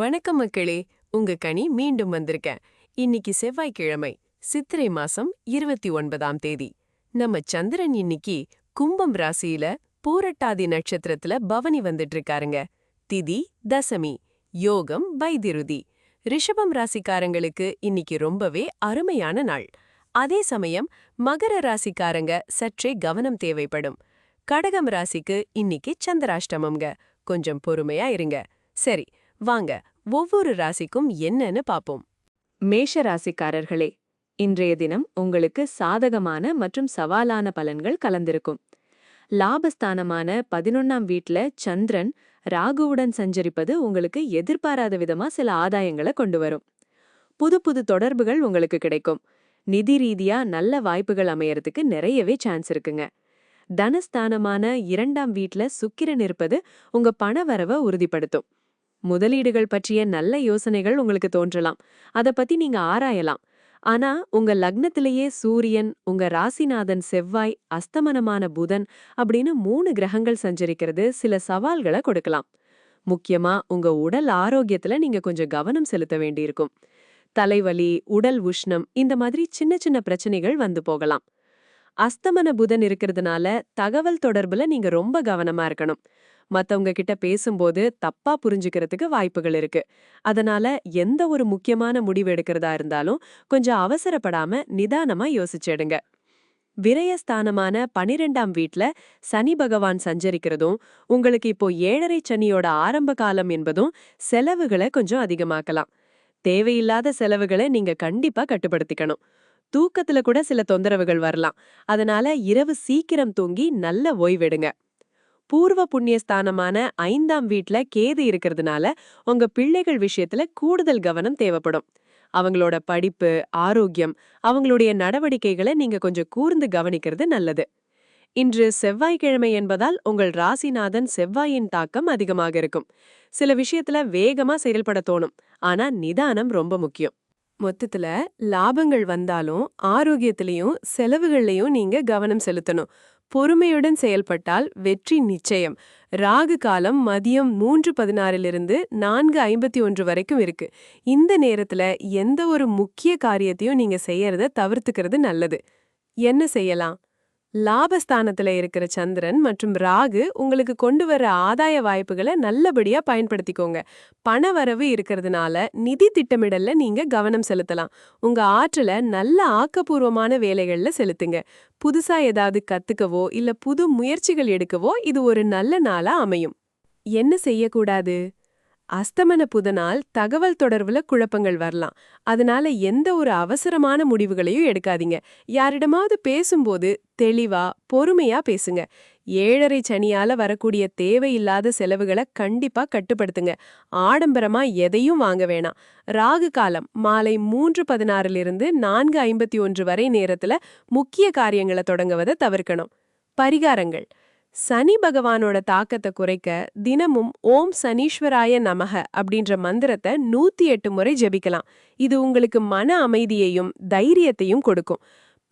வணக்கம் மக்களே. உங்க கனி மீண்டும் வந்திருக்கேன். இன்னைக்கு செவ்வாய்க்கிழமை, சித்திரை மாசம் 29ஆம் தேதி. நம்ம சந்திரன் இன்னைக்கு கும்பம் ராசியில பூரட்டாதி நட்சத்திரத்துல பவனி வந்துட்டு இருக்காருங்க. திதி தசமி, யோகம் வைதிருதி. ரிஷபம் ராசிக்காரங்களுக்கு இன்னைக்கு ரொம்பவே அருமையான நாள். அதே சமயம் மகர ராசிக்காரங்க சற்றே கவனம் தேவைப்படும். கடகம் ராசிக்கு இன்னைக்கு சந்திராஷ்டமம்ங்க. கொஞ்சம் பொறுமையா இருங்க. சரி, வாங்க ஒவ்வொரு ராசிக்கும் என்னன்னு பாப்போம். மேஷ ராசிக்காரர்களே, இன்றைய தினம் உங்களுக்கு சாதகமான மற்றும் சவாலான பலன்கள் கலந்திருக்கும். லாபஸ்தானமான 11ஆம் வீட்ல சந்திரன் ராகுவுடன் சஞ்சரிப்பது உங்களுக்கு எதிர்பாராத விதமா சில ஆதாயங்களை கொண்டு வரும். புது புது தொடர்புகள் உங்களுக்கு கிடைக்கும். நிதி ரீதியா நல்ல வாய்ப்புகள் அமையறதுக்கு நிறையவே சான்ஸ் இருக்குங்க. தனஸ்தானமான 2ஆம் வீட்ல சுக்கிரன் இருப்பது உங்க பண வரவை உறுதிப்படுத்தும். முதலீடுகள் பற்றிய நல்ல யோசனைகள் உங்களுக்கு தோன்றலாம். அத பத்தி நீங்க ஆராயலாம். ஆனா உங்க லக்னத்திலேயே சூரியன், உங்க ராசிநாதன் செவ்வாய், அஸ்தமனமான புதன் அப்படின்னு 3 கிரகங்கள் சஞ்சரிக்கிறது சில சவால்களை கொடுக்கலாம். முக்கியமா உங்க உடல் ஆரோக்கியத்துல நீங்க கொஞ்சம் கவனம் செலுத்த வேண்டியிருக்கும். தலைவலி, உடல் உஷ்ணம் இந்த மாதிரி சின்ன சின்ன பிரச்சனைகள் வந்து போகலாம். அஸ்தமன புதன் இருக்கிறதுனால தகவல் தொடர்புல நீங்க ரொம்ப கவனமா இருக்கணும். மத்தவங்க கிட்ட பேசும்போது தப்பா புரிஞ்சுக்கிறதுக்கு வாய்ப்புகள் இருக்கு. அதனால எந்த ஒரு முக்கியமான முடிவு எடுக்கிறதா இருந்தாலும் கொஞ்சம் அவசரப்படாம நிதானமா யோசிச்செடுங்க. விரயஸ்தானமான 12ஆம் வீட்ல சனி பகவான் சஞ்சரிக்கிறதும் உங்களுக்கு இப்போ 7.5 சனியோட ஆரம்ப காலம் என்பதும் செலவுகளை கொஞ்சம் அதிகமாக்கலாம். தேவையில்லாத செலவுகளை நீங்க கண்டிப்பா கட்டுப்படுத்திக்கணும். தூக்கத்துல கூட சில தொந்தரவுகள் வரலாம். அதனால இரவு சீக்கிரம் தூங்கி நல்ல ஓய்வெடுங்க. பூர்வ புண்ணியஸ்தானமான 5ஆம் வீட்ல கேது இருக்கிறதுனால உங்க பிள்ளைகள் விஷயத்துல கூடுதல் கவனம் தேவைப்படும். அவங்களோட படிப்பு, ஆரோக்கியம், அவங்களுடைய நடவடிக்கைகளை நீங்க கொஞ்சம் கூர்ந்து கவனிக்கிறது நல்லது. இன்று செவ்வாய்க்கிழமை என்பதால் உங்கள் ராசிநாதன் செவ்வாயின் தாக்கம் அதிகமாக இருக்கும். சில விஷயத்துல வேகமா செயல்பட தோணும். ஆனா நிதானம் ரொம்ப முக்கியம். மொத்தத்துல லாபங்கள் வந்தாலும் ஆரோக்கியத்திலையும் செலவுகள்லையும் நீங்க கவனம் செலுத்தணும். பொறுமையுடன் செயல்பட்டால் வெற்றி நிச்சயம். ராகு காலம் மதியம் 3:16 4:51 வரைக்கும் இருக்கு. இந்த நேரத்துல எந்த ஒரு முக்கிய காரியத்தையும் நீங்க செய்யறத தவிர்த்துக்கிறது நல்லது. என்ன செய்யலாம்? லாபஸ்தானத்துல இருக்கிற சந்திரன் மற்றும் ராகு உங்களுக்கு கொண்டு வர ஆதாய வாய்ப்புகளை நல்லபடியா பயன்படுத்திக்கோங்க. பண வரவு இருக்கிறதுனால நிதி திட்டமிடல்ல நீங்க கவனம் செலுத்தலாம். உங்க ஆற்றலை நல்ல ஆக்கப்பூர்வமான வேலைகள்ல செலுத்துங்க. புதுசா ஏதாவது கத்துக்கவோ இல்ல புது முயற்சிகள் எடுக்கவோ இது ஒரு நல்ல நாளா அமையும். என்ன செய்யக்கூடாது? அஸ்தமன புதனால் தகவல் தொடர்புல குழப்பங்கள் வரலாம். அதனால எந்த ஒரு அவசரமான முடிவுகளையும் எடுக்காதீங்க. யாரிடமாவது பேசும்போது தெளிவா பொறுமையா பேசுங்க. 7.5 சனியால வரக்கூடிய தேவையில்லாத செலவுகளை கண்டிப்பா கட்டுப்படுத்துங்க. ஆடம்பரமா எதையும் வாங்க வேணாம். ராகு காலம் மாலை 3:16 4:51 வரை நேரத்துல முக்கிய காரியங்களை தொடங்குவதை தவிர்க்கணும். பரிகாரங்கள்: சனி பகவானோட தாக்கத்தை குறைக்க தினமும் ஓம் சனீஸ்வராய நமக அப்படின்ற மந்திரத்தை 108 முறை ஜெபிக்கலாம். இது உங்களுக்கு மன அமைதியையும் தைரியத்தையும் கொடுக்கும்.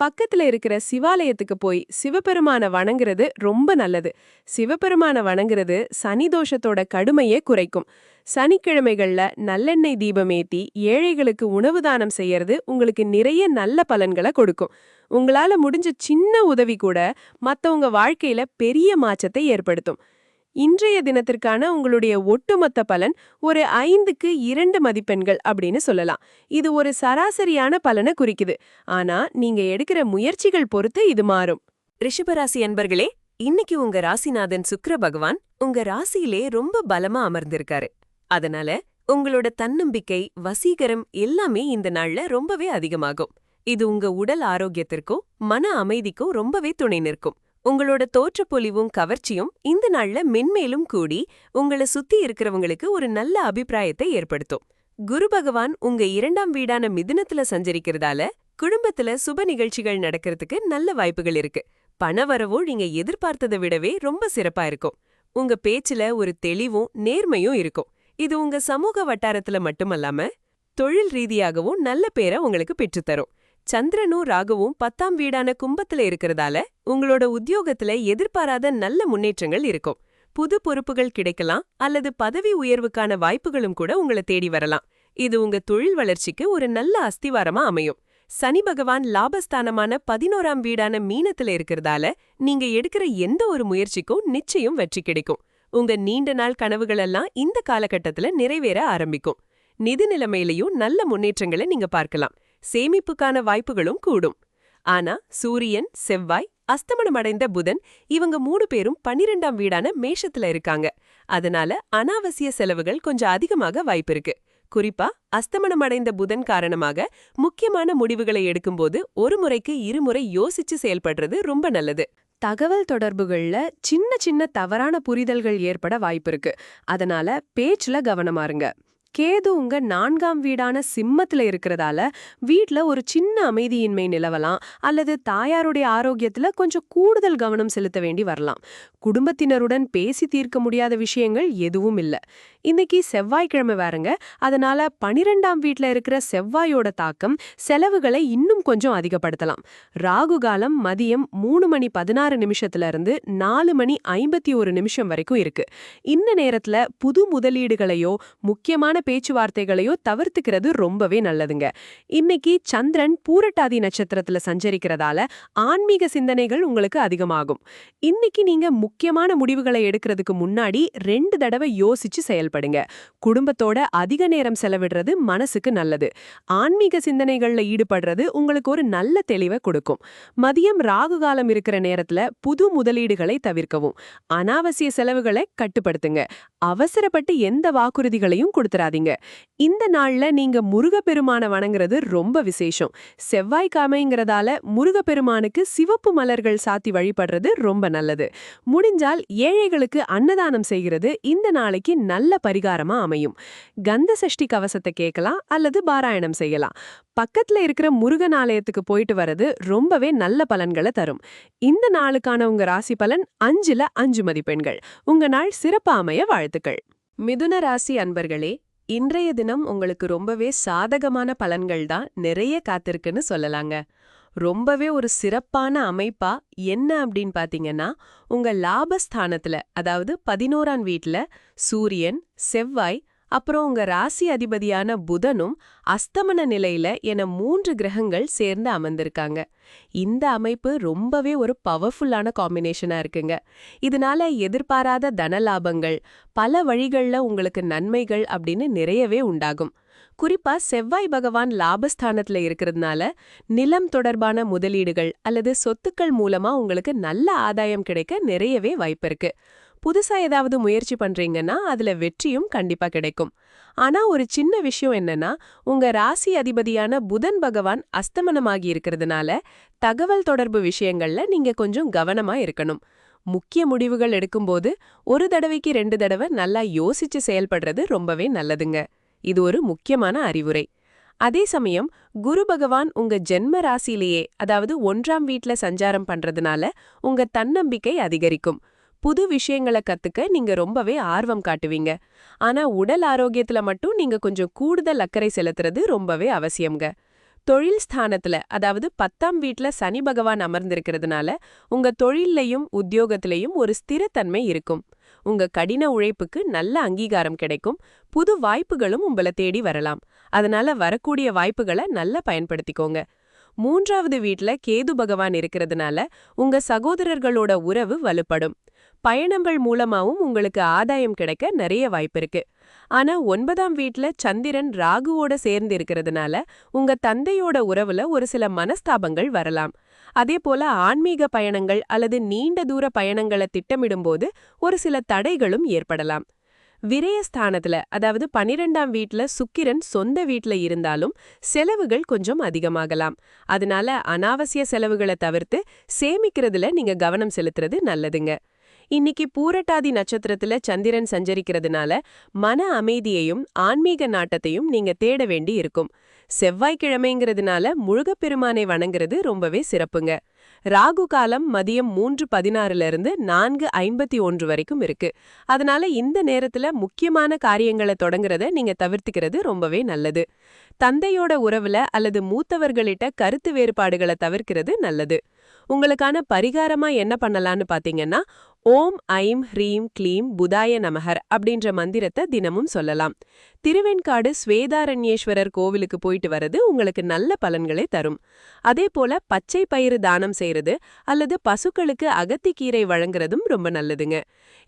பக்கத்துல இருக்கிற சிவாலயத்துக்கு போய் சிவபெருமான வணங்குறது ரொம்ப நல்லது. சிவபெருமான வணங்குறது சனி தோஷத்தோட கடுமையே குறைக்கும். சனிக்கிழமைகள்ல நல்லெண்ணெய் தீபமேத்தி ஏழைகளுக்கு உணவு தானம் செய்யறது உங்களுக்கு நிறைய நல்ல பலன்களை கொடுக்கும். உங்களால முடிஞ்ச சின்ன உதவி கூட மத்தவங்க வாழ்க்கையில பெரிய மாற்றத்தை ஏற்படுத்தும். இன்றைய தினத்திற்கான உங்களுடைய ஒட்டுமொத்த பலன் ஒரு 5க்கு 2 மதிப்பெண்கள் அப்படின்னு சொல்லலாம். இது ஒரு சராசரியான பலனை குறிக்குது. ஆனா நீங்க எடுக்கிற முயற்சிகள் பொறுத்து இது மாறும். ரிஷபராசி அன்பர்களே, இன்னைக்கு உங்க ராசிநாதன் சுக்கிர பகவான் உங்க ராசியிலே ரொம்ப பலமா அமர்ந்திருக்காரு. அதனால உங்களோட தன்னம்பிக்கை, வசீகரம் எல்லாமே இந்த நாள்ல ரொம்பவே அதிகமாகும். இது உங்க உடல் ஆரோக்கியத்திற்கும் மன அமைதிக்கும் ரொம்பவே துணை நிற்கும். உங்களோட தோற்றப்பொலிவும் கவர்ச்சியும் இந்த நாள்ல மென்மேலும் கூடி உங்களை சுத்தி இருக்கிறவங்களுக்கு ஒரு நல்ல அபிப்பிராயத்தை ஏற்படுத்தும். குரு பகவான் உங்க 2ஆம் வீடான மிதுனத்துல சஞ்சரிக்கிறதால குடும்பத்துல சுப நிகழ்ச்சிகள் நடக்கிறதுக்கு நல்ல வாய்ப்புகள் இருக்கு. பணவரவோ நீங்க எதிர்பார்த்ததை விடவே ரொம்ப சிறப்பா இருக்கும். உங்க பேச்சுல ஒரு தெளிவும் நேர்மையும் இருக்கும். இது உங்க சமூக வட்டாரத்துல மட்டுமல்லாம தொழில் ரீதியாகவும் நல்ல பேரை உங்களுக்கு பெற்றுத்தரும். சந்திரனும் ராகுவும் 10ஆம் வீடான கும்பத்துல இருக்கிறதால உங்களோட உத்தியோகத்துல எதிர்பாராத நல்ல முன்னேற்றங்கள் இருக்கும். புது பொறுப்புகள் கிடைக்கலாம் அல்லது பதவி உயர்வுக்கான வாய்ப்புகளும் கூட உங்களை தேடி வரலாம். இது உங்க தொழில் வளர்ச்சிக்கு ஒரு நல்ல அஸ்திவாரமா அமையும். சனி பகவான் லாபஸ்தானமான 11ஆம் வீடான மீனத்துல இருக்கிறதால நீங்க எடுக்கிற எந்த ஒரு முயற்சிக்கும் நிச்சயம் வெற்றி கிடைக்கும். உங்க நீண்ட நாள் கனவுகளெல்லாம் இந்த காலகட்டத்துல நிறைவேற ஆரம்பிக்கும். நிதி நிலைமையிலையும் நல்ல முன்னேற்றங்களை நீங்க பார்க்கலாம். சேமிப்புக்கான வாய்ப்புகளும் கூடும். ஆனா சூரியன், செவ்வாய், அஸ்தமனமடைந்த புதன் இவங்க 3 பேரும் 12ஆம் வீடான மேஷத்துல இருக்காங்க. அதனால அனாவசிய செலவுகள் கொஞ்சம் அதிகமாக வாய்ப்பிருக்கு. குறிப்பா அஸ்தமனமடைந்த புதன் காரணமாக முக்கியமான முடிவுகளை எடுக்கும்போது ஒரு முறைக்கு இருமுறை யோசிச்சு செயல்படுறது ரொம்ப நல்லது. தகவல் தொடர்புகள்ல சின்ன சின்ன தவறான புரிதல்கள் ஏற்பட வாய்ப்பிருக்கு. அதனால பேச்சுல கவனமா இருங்க. கேது உங்க 4ஆம் வீடான சிம்மத்துல இருக்கிறதால வீட்ல ஒரு சின்ன அமைதியின்மை நிலவலாம், அல்லது தாயாருடைய ஆரோக்கியத்துல கொஞ்சம் கூடுதல் கவனம் செலுத்த வேண்டி வரலாம். குடும்பத்தினருடன் பேசி தீர்க்க முடியாத விஷயங்கள் எதுவும் இல்ல. இன்னைக்கு செவ்வாய்க்கிழமை வேறங்க, அதனால 12ஆம் வீட்ல இருக்கிற செவ்வாயோட தாக்கம் செலவுகளை இன்னும் கொஞ்சம் அதிகப்படுத்தலாம். ராகு காலம் மதியம் 3:16 இருந்து 4:51 வரைக்கும் இருக்கு. இந்த நேரத்துல புது முதலீடுகளையோ முக்கியமான பேச்சுவார்த்தைகளையோ தவிர்த்துக்கிறது ரொம்பவே நல்லதுங்க. இன்னைக்கு சந்திரன் பூரட்டாதி நட்சத்திரத்துல சஞ்சரிக்கிறதால ஆன்மீக சிந்தனைகள் உங்களுக்கு அதிகமாகும். இன்னைக்கு நீங்க முக்கியமான முடிவுகளை எடுக்கிறதுக்கு முன்னாடி 2 தடவை யோசிச்சு செயல்படுங்க. குடும்பத்தோட அதிக நேரம் செலவிடுறது மனசுக்கு நல்லது. ஆன்மீக சிந்தனைகள்ல ஈடுபடுறது உங்களுக்கு ஒரு நல்ல தெளிவை கொடுக்கும். மதியம் ராகு காலம் இருக்கிற நேரத்துல புது முதலீடுகளை தவிர்க்கவும். அனாவசிய செலவுகளை கட்டுப்படுத்துங்க. அவசரப்பட்டு எந்த வாக்குறுதிகளையும் கொடுத்துறாதீங்க. இந்த நாள்ல நீங்க முருகப்பெருமான வணங்குறது ரொம்ப விசேஷம். செவ்வாய்க்கிழமைங்கிறதால முருகப்பெருமானுக்கு சிவப்பு மலர்கள் சாத்தி வழிபடுறது ரொம்ப நல்லது. முடிஞ்சால் ஏழைகளுக்கு அன்னதானம் செய்கிறது இந்த நாளைக்கு நல்ல பரிகாரமா அமையும். கந்த சஷ்டி கவசத்தை கேட்கலாம் அல்லது பாராயணம் செய்யலாம். பக்கத்துல இருக்கிற முருகன் ஆலயத்துக்கு போயிட்டு வர்றது ரொம்பவே நல்ல பலன்களை தரும். இந்த நாளுக்கான உங்க ராசி பலன் 5ல் 5 மதிப்பெண்கள். உங்க நாள் சிறப்பா அமைய வாழ்த்துக்கள். மிதுன ராசி அன்பர்களே, இன்றைய தினம் உங்களுக்கு ரொம்பவே சாதகமான பலன்கள் தான் நிறைய காத்திருக்குன்னு சொல்லலாங்க. ரொம்பவே ஒரு சிறப்பான அமைப்பா என்ன அப்படின்னு பாத்தீங்கன்னா, உங்க லாபஸ்தானத்துல, அதாவது 11ஆம் வீட்ல சூரியன், செவ்வாய், அப்புறம் உங்க ராசி அதிபதியான புதனும் அஸ்தமன நிலையில என 3 கிரகங்கள் சேர்ந்து அமர்ந்திருக்காங்க. இந்த அமைப்பு ரொம்பவே ஒரு பவர்ஃபுல்லான காம்பினேஷனா இருக்குங்க. இதனால எதிர்பாராத தன லாபங்கள், பல வழிகள்ல உங்களுக்கு நன்மைகள் அப்படின்னு நிறையவே உண்டாகும். குறிப்பா செவ்வாய் பகவான் லாபஸ்தானத்துல இருக்கிறதுனால நிலம் தொடர்பான முதலீடுகள் அல்லது சொத்துக்கள் மூலமா உங்களுக்கு நல்ல ஆதாயம் கிடைக்க நிறையவே வாய்ப்பிருக்கு. புதுசா ஏதாவது முயற்சி பண்றீங்கன்னா அதுல வெற்றியும் கண்டிப்பா கிடைக்கும். ஆனா ஒரு சின்ன விஷயம் என்னன்னா, உங்க ராசி அதிபதியான புதன் பகவான் அஸ்தமனமாகி இருக்கிறதுனால தகவல் தொடர்பு விஷயங்கள்ல நீங்க கொஞ்சம் கவனமா இருக்கணும். முக்கிய முடிவுகள் எடுக்கும்போது ஒரு தடவைக்கு 2 தடவை நல்லா யோசிச்சு செயல்படுறது ரொம்பவே நல்லதுங்க. இது ஒரு முக்கியமான அறிவுரை. அதே சமயம் குரு பகவான் உங்க ஜென்ம ராசியிலேயே, அதாவது 1ஆம் வீட்ல சஞ்சாரம் பண்றதுனால உங்க தன்னம்பிக்கை அதிகரிக்கும். புது விஷயங்களை கத்துக்க நீங்க ரொம்பவே ஆர்வம் காட்டுவீங்க. ஆனா உடல் ஆரோக்கியத்துல மட்டும் நீங்க கொஞ்சம் கூடுதல் அக்கறை செலுத்துறது ரொம்பவே அவசியம்ங்க. தொழில் ஸ்தானத்துல, அதாவது 10ஆம் வீட்ல சனி பகவான் அமர்ந்திருக்கிறதுனால உங்க தொழில்லையும் உத்தியோகத்திலையும் ஒரு ஸ்திரத்தன்மை இருக்கும். உங்க கடின உழைப்புக்கு நல்ல அங்கீகாரம் கிடைக்கும். புது வாய்ப்புகளும் உங்களை தேடி வரலாம். அதனால வரக்கூடிய வாய்ப்புகளை நல்லா பயன்படுத்திக்கோங்க. 3ஆவது வீட்ல கேது பகவான் இருக்கிறதுனால உங்க சகோதரர்களோட உறவு வலுப்படும். பயணங்கள் மூலமாவும் உங்களுக்கு ஆதாயம் கிடைக்க நிறைய வாய்ப்பிருக்கு. ஆனா 9ஆம் வீட்ல சந்திரன் ராகுவோட சேர்ந்து இருக்கிறதுனால உங்க தந்தையோட உறவுல ஒரு சில மனஸ்தாபங்கள் வரலாம். அதே போல ஆன்மீக பயணங்கள் அல்லது நீண்ட தூர பயணங்களை திட்டமிடும்போது ஒரு சில தடைகளும் ஏற்படலாம். விரயஸ்தானத்துல, அதாவது 12ஆம் வீட்ல சுக்கிரன் சொந்த வீட்ல இருந்தாலும் செலவுகள் கொஞ்சம் அதிகமாகலாம். அதனால அனாவசிய செலவுகளை தவிர்த்து சேமிக்கிறதுல நீங்க கவனம் செலுத்துறது நல்லதுங்க. இன்னைக்கு பூரட்டாதி நட்சத்திரத்துல சந்திரன் சஞ்சரிக்கிறதுனால மன அமைதியையும் ஆன்மீக நாட்டத்தையும் நீங்க தேட வேண்டி இருக்கும். செவ்வாய்க்கிழமைங்கிறதுனால முருகப்பெருமானை வணங்குறது ரொம்பவே சிறப்புங்க. ராகு காலம் மதியம் 3:16 இருந்து 4:51 வரைக்கும் இருக்கு. அதனால இந்த நேரத்துல முக்கியமான காரியங்களை தொடங்குறத நீங்க தவிர்த்துக்கிறது ரொம்பவே நல்லது. தந்தையோட உறவுல அல்லது மூத்தவர்களிட்ட கருத்து வேறுபாடுகளை தவிர்க்கிறது நல்லது. உங்களுக்கான பரிகாரமா என்ன பண்ணலான்னு பாத்தீங்கன்னா, ஓம் ஐம் ஹ்ரீம் க்ளீம் புதாய நமஹர் அப்படின்ற மந்திரத்தை தினமும் சொல்லலாம். திருவெண்காடு ஸ்வேதாரண்யேஸ்வரர் கோவிலுக்கு போயிட்டு வர்றது உங்களுக்கு நல்ல பலன்களை தரும். அதே போல பச்சை பயிறு தானம் செய்யறது அல்லது பசுக்களுக்கு அகத்திக்கீரை வழங்குறதும் ரொம்ப நல்லதுங்க.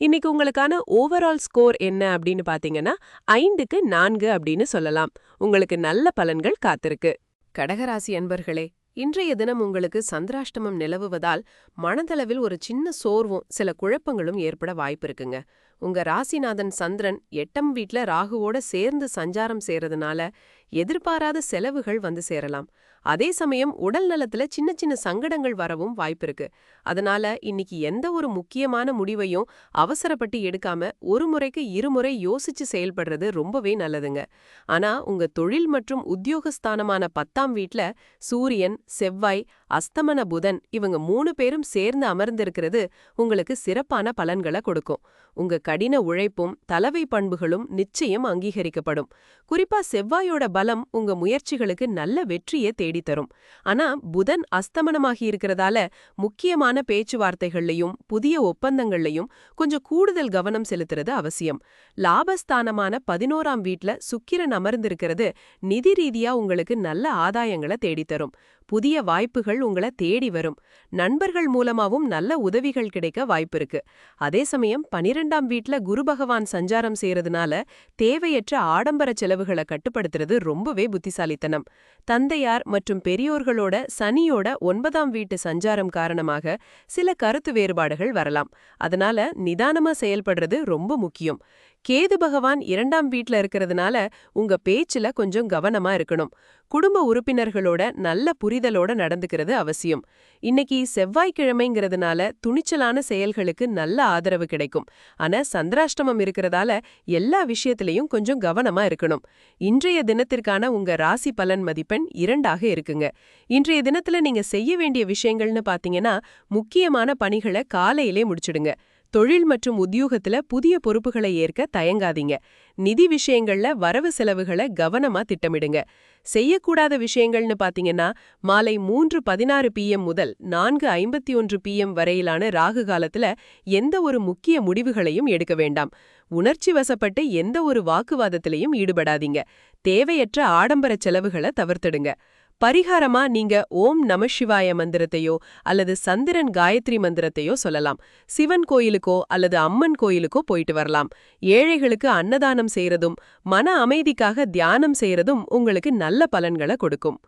இன்னைக்கு உங்களுக்கான ஓவரால் ஸ்கோர் என்ன அப்படின்னு பாத்தீங்கன்னா 5க்கு 4 அப்படின்னு சொல்லலாம். உங்களுக்கு நல்ல பலன்கள் காத்திருக்கு. கடகராசி அன்பர்களே, இன்றைய தினம் உங்களுக்கு சந்திராஷ்டமம் நிலவுவதால் மனதளவில் ஒரு சின்ன சோர்வும் சில குழப்பங்களும் ஏற்பட வாய்ப்பிருக்குங்க. உங்க ராசிநாதன் சந்திரன் 8ஆம் வீட்ல ராகுவோட சேர்ந்து சஞ்சாரம் செய்யறதுனால எதிர்பாராத செலவுகள் வந்து சேரலாம். அதே சமயம் உடல் நலத்துல சின்ன சின்ன சங்கடங்கள் வரவும் வாய்ப்பிருக்கு. அதனால இன்னைக்கு எந்த ஒரு முக்கியமான முடிவையும் அவசரப்பட்டு எடுக்காம ஒரு முறைக்கு இருமுறை யோசிச்சு செயல்படுறது ரொம்பவே நல்லதுங்க. ஆனா உங்க தொழில் மற்றும் உத்தியோகஸ்தானமான 10ஆம் வீட்ல சூரியன், செவ்வாய், அஸ்தமன புதன் இவங்க 3 பேரும் சேர்ந்து அமர்ந்திருக்கிறது உங்களுக்கு சிறப்பான பலன்களை கொடுக்கும். உங்க கடின உழைப்பும் தலைமை பண்புகளும் நிச்சயம் அங்கீகரிக்கப்படும். குறிப்பா செவ்வாயோட பலம் உங்க முயற்சிகளுக்கு நல்ல வெற்றியை தேடித்தரும். ஆனா புதன் அஸ்தமனமாகி இருக்கிறதால முக்கியமான பேச்சுவார்த்தைகள்லையும் புதிய ஒப்பந்தங்கள்லையும் கொஞ்சம் கூடுதல் கவனம் செலுத்துறது அவசியம். லாபஸ்தானமான 11ஆம் வீட்ல சுக்கிரன் அமர்ந்திருக்கிறது நிதி ரீதியா உங்களுக்கு நல்ல ஆதாயங்களை தேடித்தரும். புதிய வாய்ப்புகள் உங்களை தேடி வரும். நண்பர்கள் மூலமாவும் நல்ல உதவிகள் கிடைக்க வாய்ப்பிருக்கு. அதே சமயம் 12ஆம் வீட்ல குரு பகவான் சஞ்சாரம் செய்யறதுனால தேவையற்ற ஆடம்பர செலவுகளை கட்டுப்படுத்துறது ரொம்பவே புத்திசாலித்தனம். தந்தையார் மற்றும் பெரியோர்களோட சனியோட 9ஆம் வீட்டு சஞ்சாரம் காரணமாக சில கருத்து வேறுபாடுகள் வரலாம். அதனால நிதானமா செயல்படுறது ரொம்ப முக்கியம். கேது பகவான் 2ஆம் வீட்ல இருக்கிறதுனால உங்க பேச்சுல கொஞ்சம் கவனமா இருக்கணும். குடும்ப உறுப்பினர்களோட நல்ல புரிதலோட நடந்துக்கிறது அவசியம். இன்னைக்கு செவ்வாய்க்கிழமைங்கிறதுனால துணிச்சலான செயல்களுக்கு நல்ல ஆதரவு கிடைக்கும். ஆனா சந்திராஷ்டமம் இருக்கிறதால எல்லா விஷயத்திலையும் கொஞ்சம் கவனமா இருக்கணும். இன்றைய தினத்திற்கான உங்க ராசி பலன் மதிப்பெண் 2ஆக இருக்குங்க. இன்றைய தினத்துல நீங்க செய்ய வேண்டிய விஷயங்கள்னு பாத்தீங்கன்னா முக்கியமான பணிகளை காலையிலே முடிச்சிடுங்க. தொழில் மற்றும் உத்தியோகத்துல புதிய பொறுப்புகளை ஏற்க தயங்காதீங்க. நிதி விஷயங்கள்ல வரவு செலவுகளை கவனமா திட்டமிடுங்க. செய்யக்கூடாத விஷயங்கள்னு பாத்தீங்கன்னா மாலை 3:16 PM முதல் 4:51 PM வரையிலான ராகு காலத்துல எந்த ஒரு முக்கிய முடிவுகளையும் எடுக்க வேண்டாம். உணர்ச்சி வசப்பட்டு எந்த ஒரு வாக்குவாதத்திலையும் ஈடுபடாதீங்க. தேவையற்ற ஆடம்பர செலவுகளை தவிர்த்திடுங்க. பரிகாரமா நீங்க ஓம் நமசிவாய மந்திரத்தையோ அல்லது சந்திரன் காயத்ரி மந்திரத்தையோ சொல்லலாம். சிவன் கோயிலுக்கோ அல்லது அம்மன் கோயிலுக்கோ போயிட்டு வரலாம். ஏழைகளுக்கு அன்னதானம் செய்யறதும் மன அமைதிக்காக தியானம் செய்யறதும் உங்களுக்கு நல்ல பலன்களை கொடுக்கும்.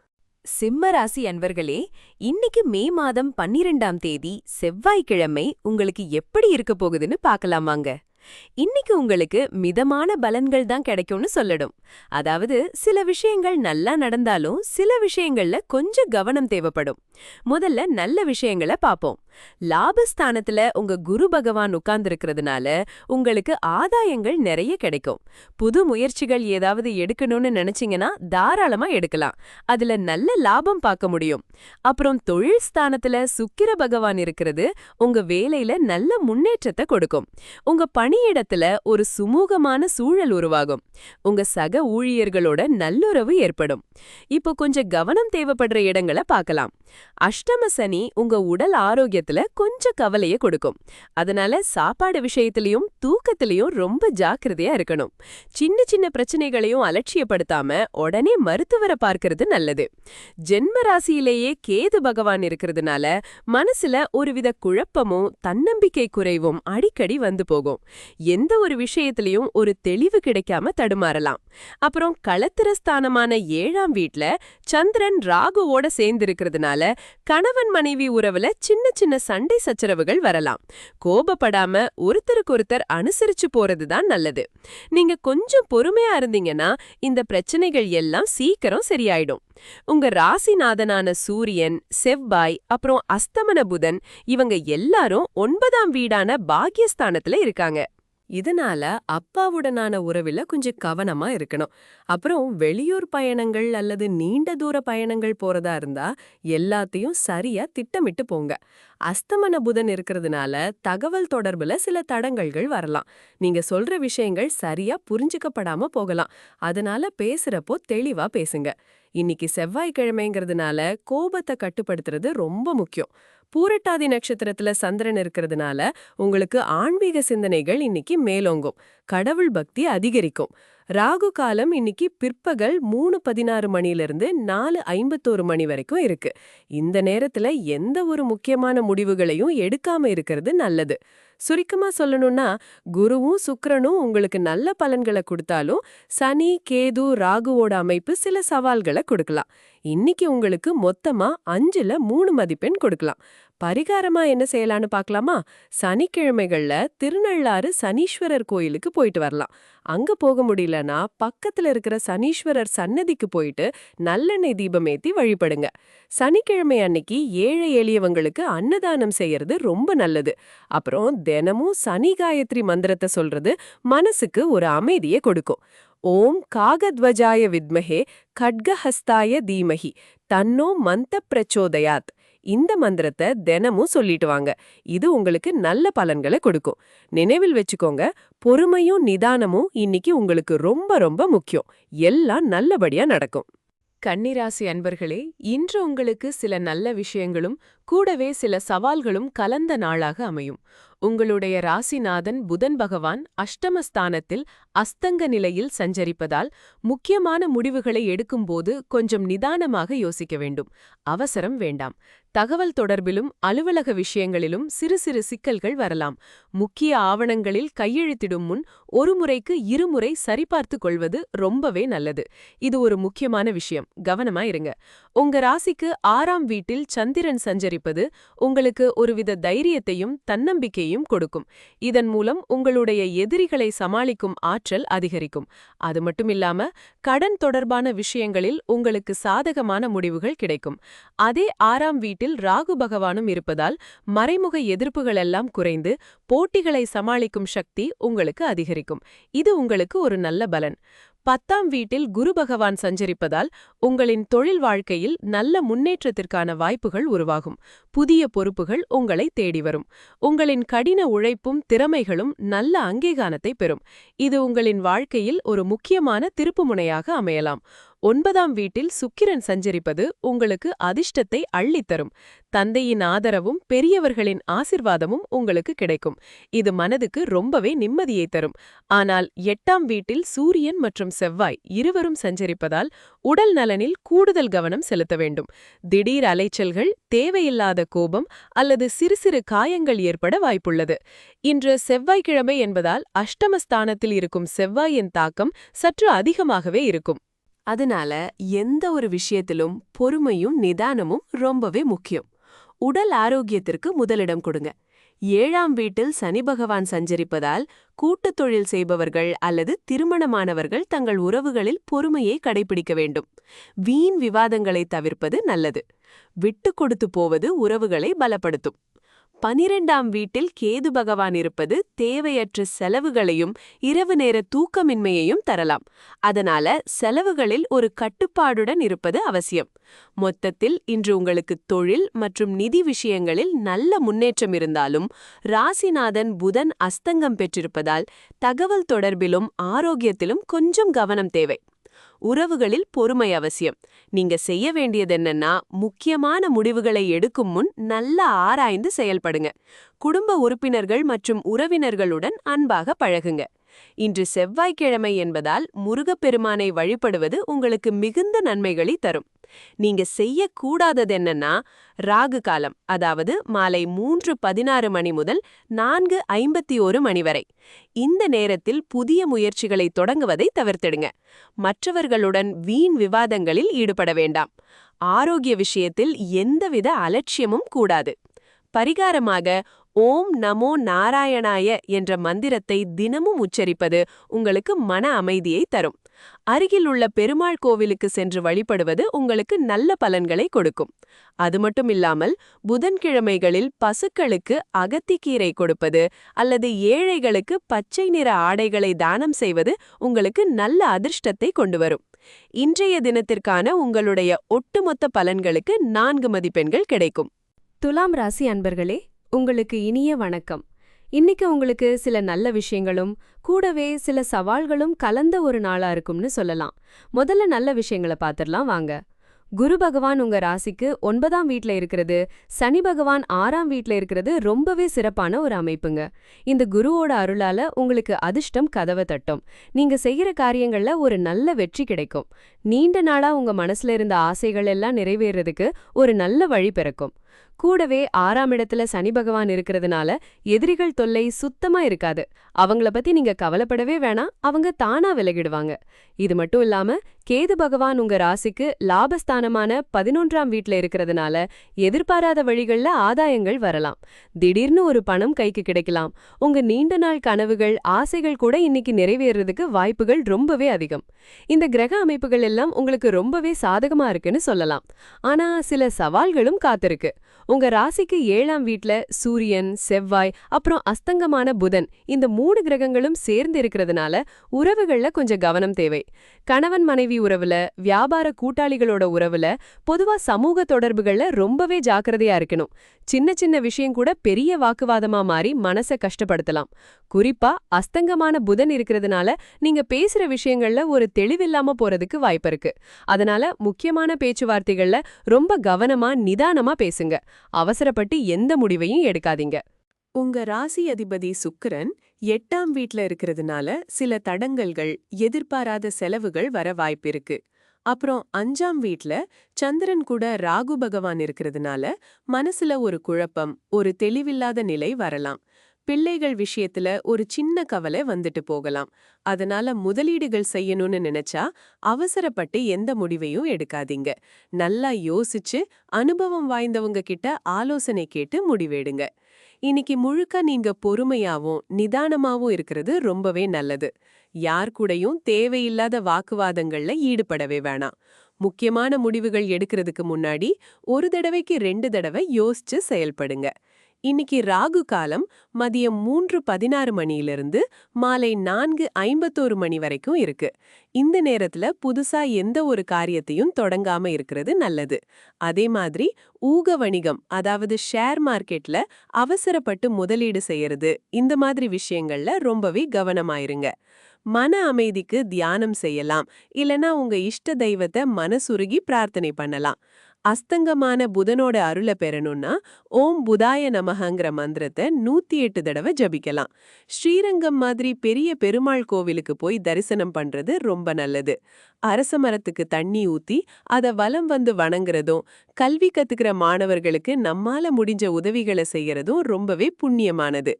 சிம்ம ராசி அன்பர்களே, இன்னைக்கு மே மாதம் 12ஆம் தேதி செவ்வாய்க்கிழமை உங்களுக்கு எப்படி இருக்க போகுதுன்னு பார்க்கலாமாங்க. இன்னைக்கு உங்களுக்கு மிதமான பலன்கள் தான் கிடைக்கும்னு சொல்லடும். அதாவது சில விஷயங்கள் நல்லா நடந்தாலும் சில விஷயங்கள்ல கொஞ்சம் கவனம் தேவைப்படும். முதல்ல நல்ல விஷயங்களை பாப்போம். லாபஸ்தானத்துல உங்க குரு பகவான் உட்கார்ந்திருக்கிறதுனால உங்களுக்கு ஆதாயங்கள் நிறைய கிடைக்கும். புது முயற்சிகள் ஏதாவது எடுக்கணும்னு நினைச்சீங்கன்னா தாராளமா எடுக்கலாம். அதுல நல்ல லாபம் பார்க்க முடியும். அப்புறம் தொழில் ஸ்தானத்துல சுக்கிர பகவான் இருக்கிறது உங்க வேலையில நல்ல முன்னேற்றத்தை கொடுக்கும். உங்க பணியிடத்துல ஒரு சுமூகமான சூழல் உருவாகும். உங்க சக ஊழியர்களோட நல்லுறவு ஏற்படும். இப்போ கொஞ்சம் கவனம் தேவைப்படுற இடங்களை பார்க்கலாம். அஷ்டம சனி உங்க உடல் ஆரோக்கியத்துல கொஞ்சம் கவலையை கொடுக்கும். அதனால சாப்பாடு விஷயத்திலையும் தூக்கத்திலையும் ரொம்ப ஜாக்கிரதையா இருக்கணும். சின்ன சின்ன பிரச்சனைகளையும் அலட்சியப்படுத்தாம உடனே மருத்துவரை பார்க்கிறது நல்லது. ஜென்ம ராசியிலேயே கேது பகவான் இருக்கிறதுனால மனசுல ஒருவித குழப்பமும் தன்னம்பிக்கை குறைவும் அடிக்கடி வந்து போகும். எந்த ஒரு விஷயத்திலையும் ஒரு தெளிவு கிடைக்காம தடுமாறலாம். அப்புறம் களத்திரஸ்தானமான 7ஆம் வீட்ல சந்திரன் ராகுவோட சேர்ந்து இருக்கிறதுனால கணவன் மனைவி உறவுல சின்ன சின்ன சண்டை சச்சரவுகள் வரலாம். கோபப்படாம ஒருத்தருக்கொருத்தர் அனுசரிச்சு போறதுதான் நல்லது. நீங்க கொஞ்சம் பொறுமையா இருந்தீங்கன்னா இந்த பிரச்சனைகள் எல்லாம் சீக்கிரம் சரியாயிடும். உங்க ராசிநாதனான சூரியன், செவ்வாய், அப்புறம் அஸ்தமன புதன் இவங்க எல்லாரும் 9ஆம் வீடான பாக்யஸ்தானத்துல இருக்காங்க. இதனால அப்பாவுடனான உறவில கொஞ்சம் கவனமா இருக்கணும். அப்புறம் வெளியூர் பயணங்கள் அல்லது நீண்ட தூர பயணங்கள் போறதா இருந்தா எல்லாத்தையும் சரியா திட்டமிட்டு போங்க. அஸ்தமன புதன் இருக்கிறதுனால தகவல் தொடர்புல சில தடங்கல்கள் வரலாம். நீங்க சொல்ற விஷயங்கள் சரியா புரிஞ்சுக்கப்படாம போகலாம். அதனால பேசுறப்போ தெளிவா பேசுங்க. இன்னைக்கு செவ்வாய்க்கிழமைங்கிறதுனால கோபத்தை கட்டுப்படுத்துறது ரொம்ப முக்கியம். பூரட்டாதி நட்சத்திரத்துல சந்திரன் இருக்கிறதுனால உங்களுக்கு ஆன்மீக சிந்தனைகள் இன்னைக்கு மேலோங்கும். கடவுள் பக்தி அதிகரிக்கும். ராகு காலம் இன்னைக்கு பிற்பகல் 3:16 மணியிலிருந்து 4:51 மணி வரைக்கும் இருக்கு. இந்த நேரத்துல எந்த ஒரு முக்கியமான முடிவுகளையும் எடுக்காம இருக்கிறது நல்லது. சுருக்கமா சொல்லணும்னா, குருவும் சுக்கிரனும் உங்களுக்கு நல்ல பலன்களை கொடுத்தாலும் சனி, கேது, ராகுவோட அமைப்பு சில சவால்களை கொடுக்கலாம். இன்னைக்கு உங்களுக்கு மொத்தமா 5ல 3 மதிப்பெண் கொடுக்கலாம். பரிகாரமா என்ன செய்யலான்னு பார்க்கலாமா? சனிக்கிழமைகள்ல திருநள்ளாறு சனீஸ்வரர் கோயிலுக்கு போயிட்டு வரலாம். அங்க போக முடியலனா பக்கத்துல இருக்கிற சனீஸ்வரர் சன்னதிக்கு போயிட்டு நல்லெண்ணெய் தீபம் ஏத்தி வழிபடுங்க. சனிக்கிழமை அன்னைக்கு ஏழை எளியவங்களுக்கு அன்னதானம் செய்யறது ரொம்ப நல்லது. அப்புறம் தினமும் சனி காயத்ரி மந்திரத்தை சொல்றது மனசுக்கு ஒரு அமைதியை கொடுக்கும். ஓம் காகத்வஜாய வித்மஹே கட்கஹஸ்தாய தீமஹி தன்னோ மந்த பிரச்சோதயாத். இந்த மந்திரத்தை தினமும் சொல்லிட்டு வாங்க. இது உங்களுக்கு நல்ல பலன்களை கொடுக்கும். நினைவில் வச்சுக்கோங்க, பொறுமையும் நிதானமும் இன்னைக்கு உங்களுக்கு ரொம்ப ரொம்ப முக்கியம். எல்லாம் நல்லபடியா நடக்கும். கன்னிராசி அன்பர்களே, இன்று உங்களுக்கு சில நல்ல விஷயங்களும் கூடவே சில சவால்களும் கலந்த நாளாக அமையும். உங்களுடைய ராசிநாதன் புதன் பகவான் அஷ்டமஸ்தானத்தில் அஸ்தங்க நிலையில் சஞ்சரிப்பதால் முக்கியமான முடிவுகளை எடுக்கும்போது கொஞ்சம் நிதானமாக யோசிக்க வேண்டும். அவசரம் வேண்டாம். தகவல் தொடர்பிலும் அலுவலக விஷயங்களிலும் சிறு சிறு சிக்கல்கள் வரலாம். முக்கிய ஆவணங்களில் கையெழுத்திடும் முன் ஒரு முறைக்கு இருமுறை சரிபார்த்து கொள்வது ரொம்பவே நல்லது. இது ஒரு முக்கியமான விஷயம். கவனமா இருங்க. உங்க ராசிக்கு 6ஆம் வீட்டில் சந்திரன் சஞ்சரிப்பது உங்களுக்கு ஒருவித தைரியத்தையும் தன்னம்பிக்கையும் கொடுக்கும். இதன் மூலம் உங்களுடைய எதிரிகளை சமாளிக்கும் ஆற்றல் அதிகரிக்கும். அது மட்டுமில்லாம கடன் தொடர்பான விஷயங்களில் உங்களுக்கு சாதகமான முடிவுகள் கிடைக்கும். அதே 6ஆம் வீட்டில் ராகு பகவானும் இருப்பதால் மறைமுக எதிர்ப்புகள் எல்லாம் குறைந்து போட்டிகளை சமாளிக்கும் சக்தி உங்களுக்கு அதிகரிக்கும். இது உங்களுக்கு ஒரு நல்ல பலன். 10ஆம் வீட்டில் குரு பகவான் சஞ்சரிப்பதால் உங்களின் தொழில் வாழ்க்கையில் நல்ல முன்னேற்றத்திற்கான வாய்ப்புகள் உருவாகும். புதிய பொறுப்புகள் உங்களை தேடி வரும். உங்களின் கடின உழைப்பும் திறமைகளும் நல்ல அங்கீகாரத்தை பெறும். இது உங்களின் வாழ்க்கையில் ஒரு முக்கியமான திருப்புமுனையாக அமையலாம். 9ஆம் வீட்டில் சுக்கிரன் சஞ்சரிப்பது உங்களுக்கு அதிர்ஷ்டத்தை அள்ளித்தரும். தந்தையின் ஆதரவும் பெரியவர்களின் ஆசிர்வாதமும் உங்களுக்கு கிடைக்கும். இது மனதுக்கு ரொம்பவே நிம்மதியை தரும். ஆனால் 8ஆம் வீட்டில் சூரியன் மற்றும் செவ்வாய் இருவரும் சஞ்சரிப்பதால் உடல் நலனில் கூடுதல் கவனம் செலுத்த வேண்டும். திடீர் அலைச்சல்கள், தேவையில்லாத கோபம் அல்லது சிறு சிறு காயங்கள் ஏற்பட வாய்ப்புள்ளது. இன்று செவ்வாய்க்கிழமை என்பதால் அஷ்டமஸ்தானத்தில் இருக்கும் செவ்வாயின் தாக்கம் சற்று அதிகமாகவே இருக்கும். அதனால எந்த ஒரு விஷயத்திலும் பொறுமையும் நிதானமும் ரொம்பவே முக்கியம். உடல் ஆரோக்கியத்திற்கு முதலிடம் கொடுங்க. 7ஆம் வீட்டில் சனி பகவான் சஞ்சரிப்பதால் கூட்டுத் தொழில் செய்பவர்கள் அல்லது திருமணமானவர்கள் தங்கள் உறவுகளில் பொறுமையை கடைபிடிக்க வேண்டும். வீண் விவாதங்களை தவிர்ப்பது நல்லது. விட்டு கொடுத்து போவது உறவுகளை பலப்படுத்தும். 12ஆம் வீட்டில் கேது பகவான் இருப்பது தேவையற்ற செலவுகளையும் இரவு நேர தூக்கமின்மையையும் தரலாம். அதனால செலவுகளில் ஒரு கட்டுப்பாடுடன் இருப்பது அவசியம். மொத்தத்தில் இன்று உங்களுக்கு தொழில் மற்றும் நிதி விஷயங்களில் நல்ல முன்னேற்றம் இருந்தாலும் ராசிநாதன் புதன் அஸ்தங்கம் பெற்றிருப்பதால் தகவல் தொடர்பிலும் ஆரோக்கியத்திலும் கொஞ்சம் கவனம் தேவை. உறவுகளில் பொறுமை அவசியம். நீங்க செய்ய வேண்டியது என்னன்னா, முக்கியமான முடிவுகளை எடுக்கும் முன் நல்லா ஆராய்ந்து செயல்படுங்க. குடும்ப உறுப்பினர்கள் மற்றும் உறவினர்களுடன் அன்பாக பழகுங்க. இன்று செவ்வாய்க்கிழமை என்பதால் முருகப்பெருமானை வழிபடுவது உங்களுக்கு மிகுந்த நன்மைகளை தரும். நீங்க செய்யக்கூடாதது என்னன்னா, ராகு காலம், அதாவது மாலை 3:16 மணி முதல் 4:51 மணி வரை. இந்த நேரத்தில் புதிய முயற்சிகளை தொடங்குவதை தவிர்த்திடுங்க. மற்றவர்களுடன் வீண் விவாதங்களில் ஈடுபட வேண்டாம். ஆரோக்கிய விஷயத்தில் எந்தவித அலட்சியமும் கூடாது. பரிகாரமாக ஓம் நமோ நாராயணாய என்ற மந்திரத்தை தினமும் உச்சரிப்பது உங்களுக்கு மன அமைதியை தரும். அருகில் உள்ள பெருமாள் கோவிலுக்கு சென்று வழிபடுவது உங்களுக்கு நல்ல பலன்களை கொடுக்கும். அது மட்டுமில்லாமல் புதன்கிழமைகளில் பசுக்களுக்கு அகத்திக்கீரை கொடுப்பது அல்லது ஏழைகளுக்கு பச்சை நிற ஆடைகளை தானம் செய்வது உங்களுக்கு நல்ல அதிர்ஷ்டத்தை கொண்டு வரும். இன்றைய தினத்திற்கான உங்களுடைய ஒட்டுமொத்த பலன்களுக்கு 4 மதிப்பெண்கள் கிடைக்கும். துலாம் ராசி அன்பர்களே, உங்களுக்கு இனிய வணக்கம். இன்னைக்கு உங்களுக்கு சில நல்ல விஷயங்களும் கூடவே சில சவால்களும் கலந்த ஒரு நாளா இருக்கும்னு சொல்லலாம். முதல்ல நல்ல விஷயங்களை பார்த்துடலாம் வாங்க. குரு பகவான் உங்க ராசிக்கு 9ஆம் வீட்ல இருக்கிறது, சனி பகவான் 6ஆம் வீட்ல இருக்கிறது ரொம்பவே சிறப்பான ஒரு அமைப்புங்க. இந்த குருவோட அருளால உங்களுக்கு அதிர்ஷ்டம் கதவை தட்டும். நீங்க செய்யற காரியங்கள்ல ஒரு நல்ல வெற்றி கிடைக்கும். நீண்ட நாளா உங்க மனசுல இருந்த ஆசைகள் எல்லாம் நிறைவேறதுக்கு ஒரு நல்ல வழி பிறக்கும். கூடவே 6ஆம் இடத்துல சனி பகவான் இருக்கிறதுனால எதிரிகள் தொல்லை சுத்தமா இருக்காது. அவங்கள பத்தி நீங்க கவலைப்படவே வேணாம், அவங்க தானா விலகிடுவாங்க. இது மட்டும் இல்லாம கேது பகவான் உங்க ராசிக்கு லாபஸ்தானமான 11ஆம் வீட்ல இருக்கிறதுனால எதிர்பாராத வழிகள்ல ஆதாயங்கள் வரலாம். திடீர்னு ஒரு பணம் கைக்கு கிடைக்கலாம். உங்க நீண்ட நாள் கனவுகள், ஆசைகள் கூட இன்னைக்கு நிறைவேறதுக்கு வாய்ப்புகள் ரொம்பவே அதிகம். இந்த கிரக அமைப்புகள் எல்லாம் உங்களுக்கு ரொம்பவே சாதகமா இருக்குன்னு சொல்லலாம். ஆனா சில சவால்களும் காத்திருக்கு. உங்க ராசிக்கு 7ஆம் வீட்ல சூரியன், செவ்வாய், அப்புறம் அஸ்தங்கமான புதன், இந்த 3 கிரகங்களும் சேர்ந்து இருக்கிறதுனால உறவுகள்ல கொஞ்சம் கவனம் தேவை. கணவன் மனைவி உறவுல, வியாபார கூட்டாளிகளோட உறவுல, பொதுவா சமூக தொடர்புகள்ல ரொம்பவே ஜாக்கிரதையா இருக்கணும். சின்ன சின்ன விஷயம் கூட பெரிய வாக்குவாதமா மாறி மனசை கஷ்டப்படுத்தலாம். குறிப்பா அஸ்தங்கமான புதன் இருக்கிறதுனால நீங்க பேசுற விஷயங்கள்ல ஒரு தெளிவில்லாம போறதுக்கு வாய்ப்பு இருக்கு. அதனால முக்கியமான பேச்சுவார்த்தைகள்ல ரொம்ப கவனமா நிதானமா பேசுங்க. அவசரப்பட்டு எந்த முடிவையும் எடுக்காதீங்க. உங்க ராசி அதிபதி சுக்கிரன் 8ஆம் வீட்ல இருக்கிறதுனால சில தடங்கல்கள், எதிர்பாராத செலவுகள் வர வாய்ப்பிருக்கு. அப்புறம் 5ஆம் வீட்ல சந்திரன் கூட ராகு பகவான் இருக்கிறதுனால மனசுல ஒரு குழப்பம், ஒரு தெளிவில்லாத நிலை வரலாம். பிள்ளைகள் விஷயத்துல ஒரு சின்ன கவலை வந்துட்டு போகலாம். அதனால முதலீடுகள் செய்யணும்னு நினைச்சா அவசரப்பட்டு எந்த முடிவையும் எடுக்காதீங்க. நல்லா யோசிச்சு அனுபவம் வாய்ந்தவங்க கிட்ட ஆலோசனை கேட்டு முடிவெடுங்க. இன்னைக்கு முழுக்க நீங்க பொறுமையாவும் நிதானமாவும் இருக்கிறது ரொம்பவே நல்லது. யார் கூடயும் தேவையில்லாத வாக்குவாதங்கள்ல ஈடுபடவே வேணாம். முக்கியமான முடிவுகள் எடுக்கிறதுக்கு முன்னாடி ஒரு தடவைக்கு 2 தடவை யோசிச்சு செயல்படுங்க. இன்னைக்கு ராகு காலம் மதியம் 3:16 மணியிலிருந்து மாலை 4:51 மணி வரைக்கும் இருக்கு. இந்த நேரத்துல புதுசா எந்த ஒரு காரியத்தையும் தொடங்காம இருக்கிறது நல்லது. அதே மாதிரி ஊக வணிகம், அதாவது ஷேர் மார்க்கெட்ல அவசரப்பட்டு முதலீடு செய்யறது, இந்த மாதிரி விஷயங்கள்ல ரொம்பவே கவனமாயிருங்க. மன அமைதிக்கு தியானம் செய்யலாம், இல்லனா உங்க இஷ்ட தெய்வத்தை மனசுருகி பிரார்த்தனை பண்ணலாம். அஸ்தங்கமான புதனோட அருளை பெறணும்னா ஓம் புதாய நமஹங்கிற மந்திரத்தை 108 தடவை ஜபிக்கலாம். ஸ்ரீரங்கம் மாதிரி பெரிய பெருமாள் கோவிலுக்கு போய் தரிசனம் பண்றது ரொம்ப நல்லது. அரச மரத்துக்கு தண்ணி ஊத்தி அத வலம் வந்து வணங்குறதும், கல்வி கத்துக்கிற மாணவர்களுக்கு நம்மால முடிஞ்ச உதவிகளை செய்யறதும் ரொம்பவே புண்ணியமானது.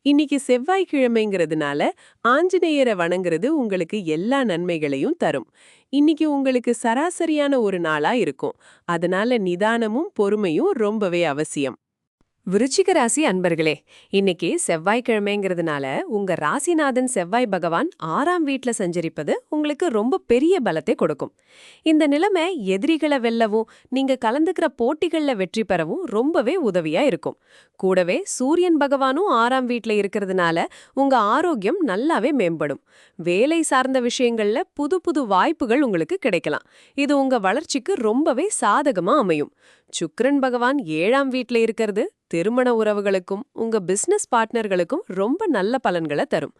இன்னைக்கு செவ்வாய்க்கிழமைங்கிறதுனால ஆஞ்சநேயரை வணங்குறது உங்களுக்கு எல்லா நன்மைகளையும் தரும். இன்னைக்கு உங்களுக்கு சராசரியான ஒரு நாளா இருக்கும். அதனால நிதானமும் பொறுமையும் ரொம்பவே அவசியம். விருச்சிக ராசி அன்பர்களே, இன்னைக்கு செவ்வாய்க்கிழமைங்கிறதுனால உங்க ராசிநாதன் செவ்வாய் பகவான் 6ஆம் வீட்ல சஞ்சரிப்பது உங்களுக்கு ரொம்ப பெரிய பலத்தை கொடுக்கும். இந்த நிலைமை எதிரிகளை வெல்லவும், நீங்க கலந்துக்கிற போட்டிகள்ல வெற்றி பெறவும் ரொம்பவே உதவியா இருக்கும். கூடவே சூரியன் பகவானும் 6ஆம் வீட்ல இருக்கிறதுனால உங்க ஆரோக்கியம் நல்லாவே மேம்படும். வேலை சார்ந்த விஷயங்கள்ல புது புது வாய்ப்புகள் உங்களுக்கு கிடைக்கலாம். இது உங்க வளர்ச்சிக்கு ரொம்பவே சாதகமா அமையும். சுக்கிரன் பகவான் 7ஆம் வீட்ல இருக்கிறது திருமண உறவுகளுக்கும் உங்க பிசினஸ் பார்ட்னர்களுக்கும் ரொம்ப நல்ல பலன்களை தரும்.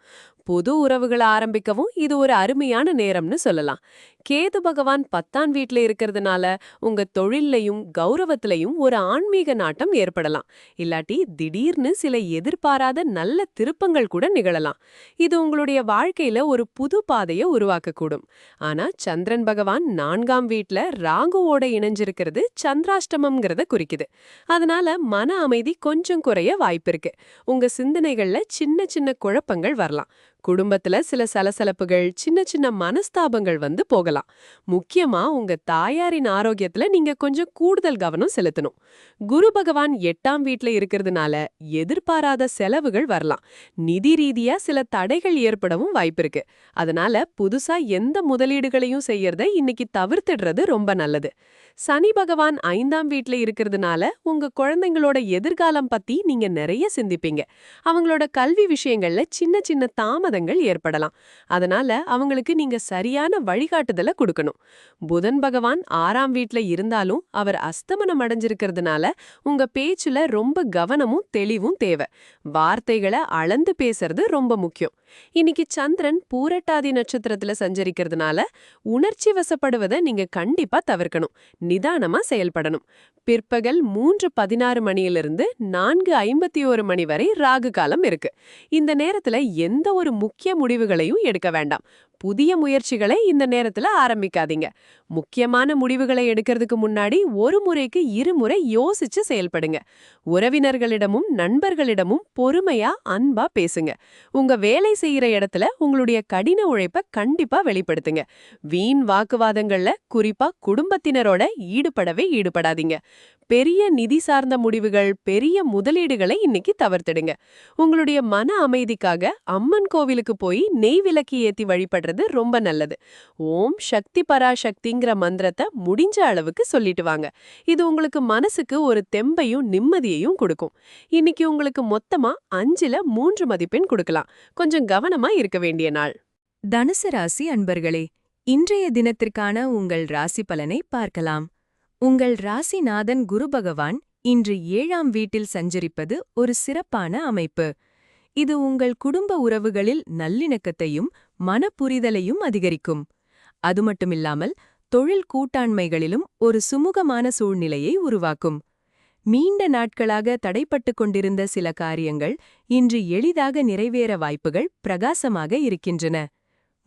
புது உறவுகளை ஆரம்பிக்கவும் இது ஒரு அருமையான நேரம்னு சொல்லலாம். கேது பகவான் 10ஆம் வீட்ல இருக்கிறதுனால உங்க தொழில்லையும் கௌரவத்திலையும் ஒரு ஆன்மீக நாட்டம் ஏற்படலாம். இல்லாட்டி திடீர்னு சில எதிர்பாராத நல்ல திருப்பங்கள் கூட நிகழலாம். இது உங்களுடைய வாழ்க்கையில ஒரு புது பாதையை உருவாக்கக்கூடும். ஆனா சந்திரன் பகவான் 4ஆம் வீட்ல ராகுவோட இணைஞ்சிருக்கிறது சந்திராஷ்டமம்ங்கிறத குறிக்குது. அதனால மன அமைதி கொஞ்சம் குறைய வாய்ப்பிருக்கு. உங்க சிந்தனைகள்ல சின்ன சின்ன குழப்பங்கள் வரலாம். குடும்பத்துல சில சலசலப்புகள், சின்ன சின்ன மனஸ்தாபங்கள் வந்து போகலாம். முக்கியமா உங்க தாயாரின் ஆரோக்கியத்துல நீங்க கொஞ்சம் கூடுதல் கவனம் செலுத்தணும். குரு பகவான் 8ஆம் வீட்ல இருக்கிறதுனால எதிர்பாராத செலவுகள் வரலாம். நிதி ரீதியா சில தடைகள் ஏற்படவும் வாய்ப்பிருக்கு. அதனால புதுசா எந்த முதலீடுகளையும் செய்யறத இன்னைக்கு தவிர்த்திடுறது ரொம்ப நல்லது. சனி பகவான் 5ஆம் வீட்ல இருக்கிறதுனால உங்க குழந்தைங்களோட எதிர்காலம் பத்தி நீங்க நிறைய சிந்திப்பீங்க. அவங்களோட கல்வி விஷயங்கள்ல சின்ன சின்ன தாமதங்கள் ஏற்படலாம். அதனால அவங்களுக்கு நீங்க சரியான வழிகாட்டுதலை கொடுக்கணும். புதன் பகவான் 6ஆம் வீட்ல இருந்தாலும் அவர் அஸ்தமனம் அடைஞ்சிருக்கிறதுனால உங்க பேச்சுல ரொம்ப கவனமும் தெளிவும் தேவை. வார்த்தைகளை அளந்து பேசுறது ரொம்ப முக்கியம். இன்னைக்கு சந்திரன் பூரட்டாதி நட்சத்திரத்துல சஞ்சரிக்கிறதுனால உணர்ச்சி வசப்படுவதை நீங்க கண்டிப்பா தவிர்க்கணும். நிதானமா செயல்படணும். பிற்பகல் 3:16 மணியிலிருந்து 4:51 மணி வரை ராகு காலம் இருக்கு. இந்த நேரத்துல எந்த ஒரு முக்கிய முடிவுகளையும் எடுக்க வேண்டாம். புதிய முயற்சிகளை இந்த நேரத்துல ஆரம்பிக்காதீங்க. முக்கியமான முடிவுகளை எடுக்கிறதுக்கு முன்னாடி ஒரு முறைக்கு இருமுறை யோசிச்சு செயல்படுங்க. உறவினர்களிடமும் நண்பர்களிடமும் பொறுமையா அன்பா பேசுங்க. உங்க வேலை செய்யற இடத்துல உங்களுடைய கடின உழைப்ப கண்டிப்பா வெளிப்படுத்துங்க. வீண் வாக்குவாதங்கள்ல குறிப்பா குடும்பத்தினரோட ஈடுபடாதீங்க. பெரிய நிதி சார்ந்த முடிவுகள், பெரிய முதலீடுகளை இன்னைக்கு தவிர்த்திடுங்க. உங்களுடைய மன அமைதிக்காக அம்மன் கோவிலுக்கு போய் நெய் விளக்கு ஏத்தி வழிபடுறது ரொம்ப நல்லது. ஓம் சக்தி பராசக்திங்கிற மந்திரத்தை முடிஞ்ச அளவுக்கு சொல்லிட்டு வாங்க. இது உங்களுக்கு மனசுக்கு ஒரு தெம்பையும் நிம்மதியையும் கொடுக்கும். இன்னைக்கு உங்களுக்கு மொத்தமா 5ல 3 மதிப்பெண் கொடுக்கலாம். கொஞ்சம் கவனமா இருக்க வேண்டிய நாள். தனுசு ராசி அன்பர்களே, இன்றைய தினத்திற்கான உங்கள் ராசி பலனை பார்க்கலாம். உங்கள் ராசிநாதன் குரு பகவான் இன்று 7ஆம் வீட்டில் சஞ்சரிப்பது ஒரு சிறப்பான அமைப்பு. இது உங்கள் குடும்ப உறவுகளில் நல்லிணக்கத்தையும் மனப்புரிதலையும் அதிகரிக்கும். அது மட்டுமில்லாமல் தொழில் கூட்டாண்மைகளிலும் ஒரு சுமூகமான சூழ்நிலையை உருவாக்கும். நீண்ட நாட்களாக தடைப்பட்டுக் கொண்டிருந்த சில காரியங்கள் இன்று எளிதாக நிறைவேற வாய்ப்புகள் பிரகாசமாக இருக்கின்றன.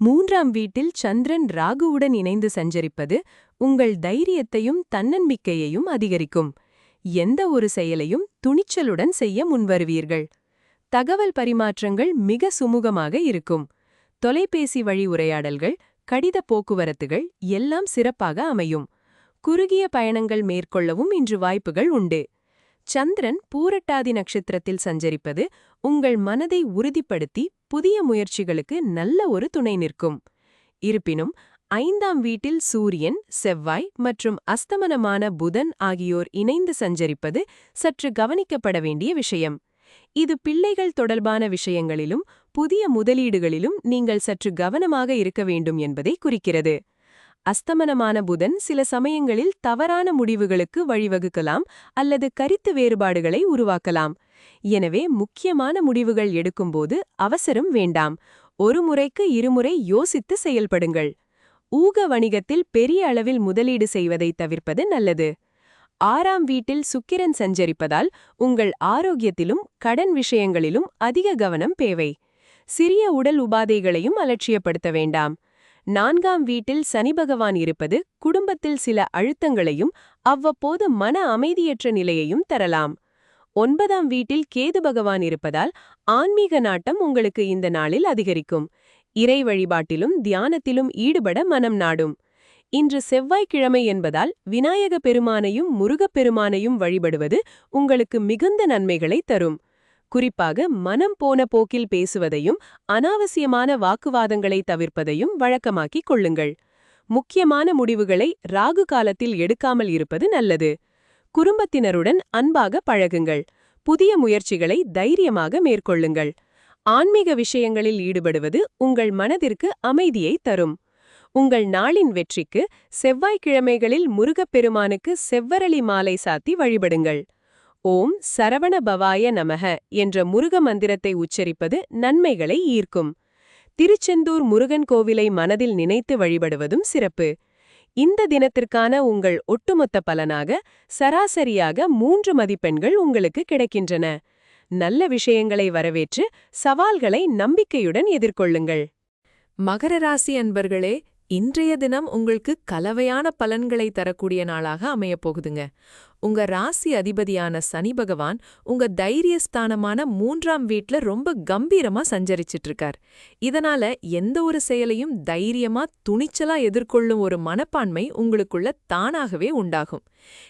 3ஆம் வீட்டில் சந்திரன் ராகுவுடன் இணைந்து சஞ்சரிப்பது உங்கள் தைரியத்தையும் தன்னம்பிக்கையையும் அதிகரிக்கும். எந்த ஒரு செயலையும் துணிச்சலுடன் செய்ய முன்வருவீர்கள். தகவல் பரிமாற்றங்கள் மிக சுமூகமாக இருக்கும். தொலைபேசி வழி உரையாடல்கள், கடித போக்குவரத்துகள் எல்லாம் சிறப்பாக அமையும். குறுகிய பயணங்கள் மேற்கொள்ளவும் இன்று வாய்ப்புகள் உண்டு. சந்திரன் பூரட்டாதி நட்சத்திரத்தில் சஞ்சரிப்பது உங்கள் மனதை உறுதிப்படுத்தி புதிய முயற்சிகளுக்கு நல்ல ஒரு துணை நிற்கும். இருப்பினும் 5ஆம் வீட்டில் சூரியன், செவ்வாய் மற்றும் அஸ்தமனமான புதன் ஆகியோர் இணைந்து சஞ்சரிப்பது சற்று கவனிக்கப்பட வேண்டிய விஷயம். இது பிள்ளைகள் தொடர்பான விஷயங்களிலும் புதிய முதலீடுகளிலும் நீங்கள் சற்று கவனமாக இருக்க வேண்டும் என்பதை குறிக்கிறது. அஸ்தமனமான புதன் சில சமயங்களில் தவறான முடிவுகளுக்கு வழிவகுக்கலாம் அல்லது கருத்து வேறுபாடுகளை உருவாக்கலாம். எனவே முக்கியமான முடிவுகள் எடுக்கும்போது அவசரம் வேண்டாம். ஒரு முறைக்கு இருமுறை யோசித்து செயல்படுங்கள். ஊக வணிகத்தில் பெரிய அளவில் முதலீடு செய்வதை தவிர்ப்பது நல்லது. 6ஆம் வீட்டில் சுக்கிரன் சஞ்சரிப்பதால் உங்கள் ஆரோக்கியத்திலும் கடன் விஷயங்களிலும் அதிக கவனம் தேவை. சிறிய உடல் உபாதைகளையும் அலட்சியப்படுத்த வேண்டாம். 4ஆம் வீட்டில் சனி பகவான் இருப்பது குடும்பத்தில் சில அழுத்தங்களையும் அவ்வப்போது மன அமைதியற்ற நிலையையும் தரலாம். 9ஆம் வீட்டில் கேது பகவான் இருப்பதால் ஆன்மீக நாட்டம் உங்களுக்கு இந்த நாளில் அதிகரிக்கும். இறை வழிபாட்டிலும் தியானத்திலும் ஈடுபட மனம் நாடும். இன்று செவ்வாய்க்கிழமை என்பதால் விநாயக பெருமானையும் முருகப் பெருமானையும் வழிபடுவது உங்களுக்கு மிகுந்த நன்மைகளை தரும். குறிப்பாக மனம் போன போக்கில் பேசுவதையும் அனாவசியமான வாக்குவாதங்களை தவிர்ப்பதையும் வழக்கமாக்கிக் கொள்ளுங்கள். முக்கியமான முடிவுகளை ராகு காலத்தில் எடுக்காமல் இருப்பது நல்லது. குடும்பத்தினருடன் அன்பாக பழகுங்கள். புதிய முயற்சிகளை தைரியமாக மேற்கொள்ளுங்கள். ஆன்மீக விஷயங்களில் ஈடுபடுவது உங்கள் மனதிற்கு அமைதியை தரும். உங்கள் நாளின் வெற்றிக்கு செவ்வாய்க்கிழமைகளில் முருகப்பெருமானுக்கு செவ்வரளி மாலை சாத்தி வழிபடுங்கள். ஓம் சரவண பவாய நமக என்ற முருக மந்திரத்தை உச்சரிப்பது நன்மைகளை ஈர்க்கும். திருச்செந்தூர் முருகன் கோவிலை மனதில் நினைத்து வழிபடுவதும் சிறப்பு. இந்த தினத்திற்கான உங்கள் ஒட்டுமொத்த பலனாக சராசரியாக 3 மதிப்பெண்கள் உங்களுக்கு கிடைக்கின்றன. நல்ல விஷயங்களை வரவேற்று சவால்களை நம்பிக்கையுடன் எதிர்கொள்ளுங்கள். மகர ராசி அன்பர்களே, இன்றைய தினம் உங்களுக்கு கலவையான பலன்களை தரக்கூடிய நாளாக அமையப் போகுதுங்க. உங்க ராசி அதிபதியான சனி பகவான் உங்க தைரியஸ்தானமான 3ஆம் வீட்ல ரொம்ப கம்பீரமா சஞ்சரிச்சிட்டு இருக்கார். இதனால எந்த ஒரு செயலையும் தைரியமா துணிச்சலா எதிர்கொள்ளும் ஒரு மனப்பான்மை உங்களுக்குள்ள தானாகவே உண்டாகும்.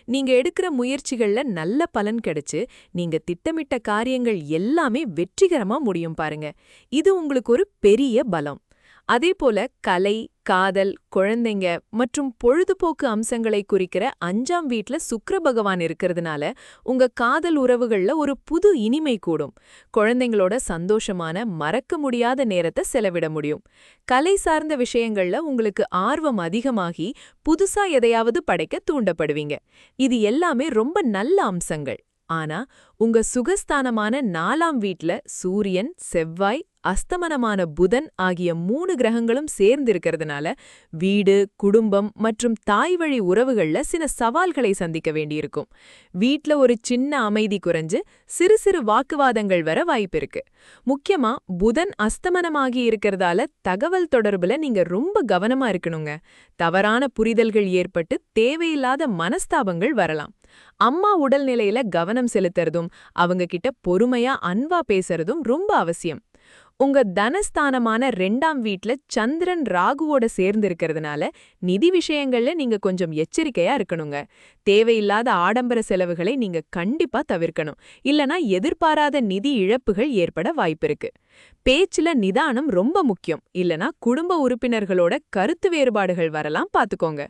நீங்க எடுக்கிற முயற்சிகள்ல நல்ல பலன் கிடைச்சு நீங்க திட்டமிட்ட காரியங்கள் எல்லாமே வெற்றிகரமா முடியும் பாருங்க. இது உங்களுக்கு ஒரு பெரிய பலம். அதேபோல கலை, காதல், குழந்தைங்க மற்றும் பொழுதுபோக்கு அம்சங்களை குறிக்கிற 5ஆம் வீட்ல சுக்கிர பகவான் இருக்கிறதுனால உங்க காதல் உறவுகள்ல ஒரு புது இனிமை கூடும். குழந்தைங்களோட சந்தோஷமான மறக்க முடியாத நேரத்தை செலவிட முடியும். கலை சார்ந்த விஷயங்கள்ல உங்களுக்கு ஆர்வம் அதிகமாகி புதுசா எதையாவது படைக்க தூண்டப்படுவீங்க. இது எல்லாமே ரொம்ப நல்ல அம்சங்கள். ஆனா உங்க சுகஸ்தானமான 4ஆம் வீட்ல சூரியன், செவ்வாய், அஸ்தமனமான புதன் ஆகிய 3 கிரகங்களும் சேர்ந்து இருக்கிறதுனால வீடு, குடும்பம் மற்றும் தாய் வழி உறவுகள்ல சில சவால்களை சந்திக்க வேண்டியிருக்கும். வீட்ல ஒரு சின்ன அமைதி குறைஞ்சு சிறு சிறு வாக்குவாதங்கள் வர வாய்ப்பிருக்கு. முக்கியமா புதன் அஸ்தமனமாகி இருக்கிறதால தகவல் தொடர்புல நீங்க ரொம்ப கவனமா இருக்கணுங்க. தவறான புரிதல்கள் ஏற்பட்டு தேவையில்லாத மனஸ்தாபங்கள் வரலாம். அம்மா உடல்நிலையில கவனம் செலுத்துறதும் அவங்க கிட்ட பொறுமையா அன்பா பேசுறதும் ரொம்ப அவசியம். உங்க தனஸ்தானமான 2ஆம் வீட்ல சந்திரன் ராகுவோட சேர்ந்து இருக்கிறதுனால நிதி விஷயங்கள்ல நீங்க கொஞ்சம் எச்சரிக்கையா இருக்கணுங்க. தேவையில்லாத ஆடம்பர செலவுகளை நீங்க கண்டிப்பா தவிர்க்கணும். இல்லனா எதிர்பாராத நிதி இழப்புகள் ஏற்பட வாய்ப்பிருக்கு. பேச்சுல நிதானம் ரொம்ப முக்கியம். இல்லனா குடும்ப உறுப்பினர்களோட கருத்து வேறுபாடுகள் வரலாம், பாத்துக்கோங்க.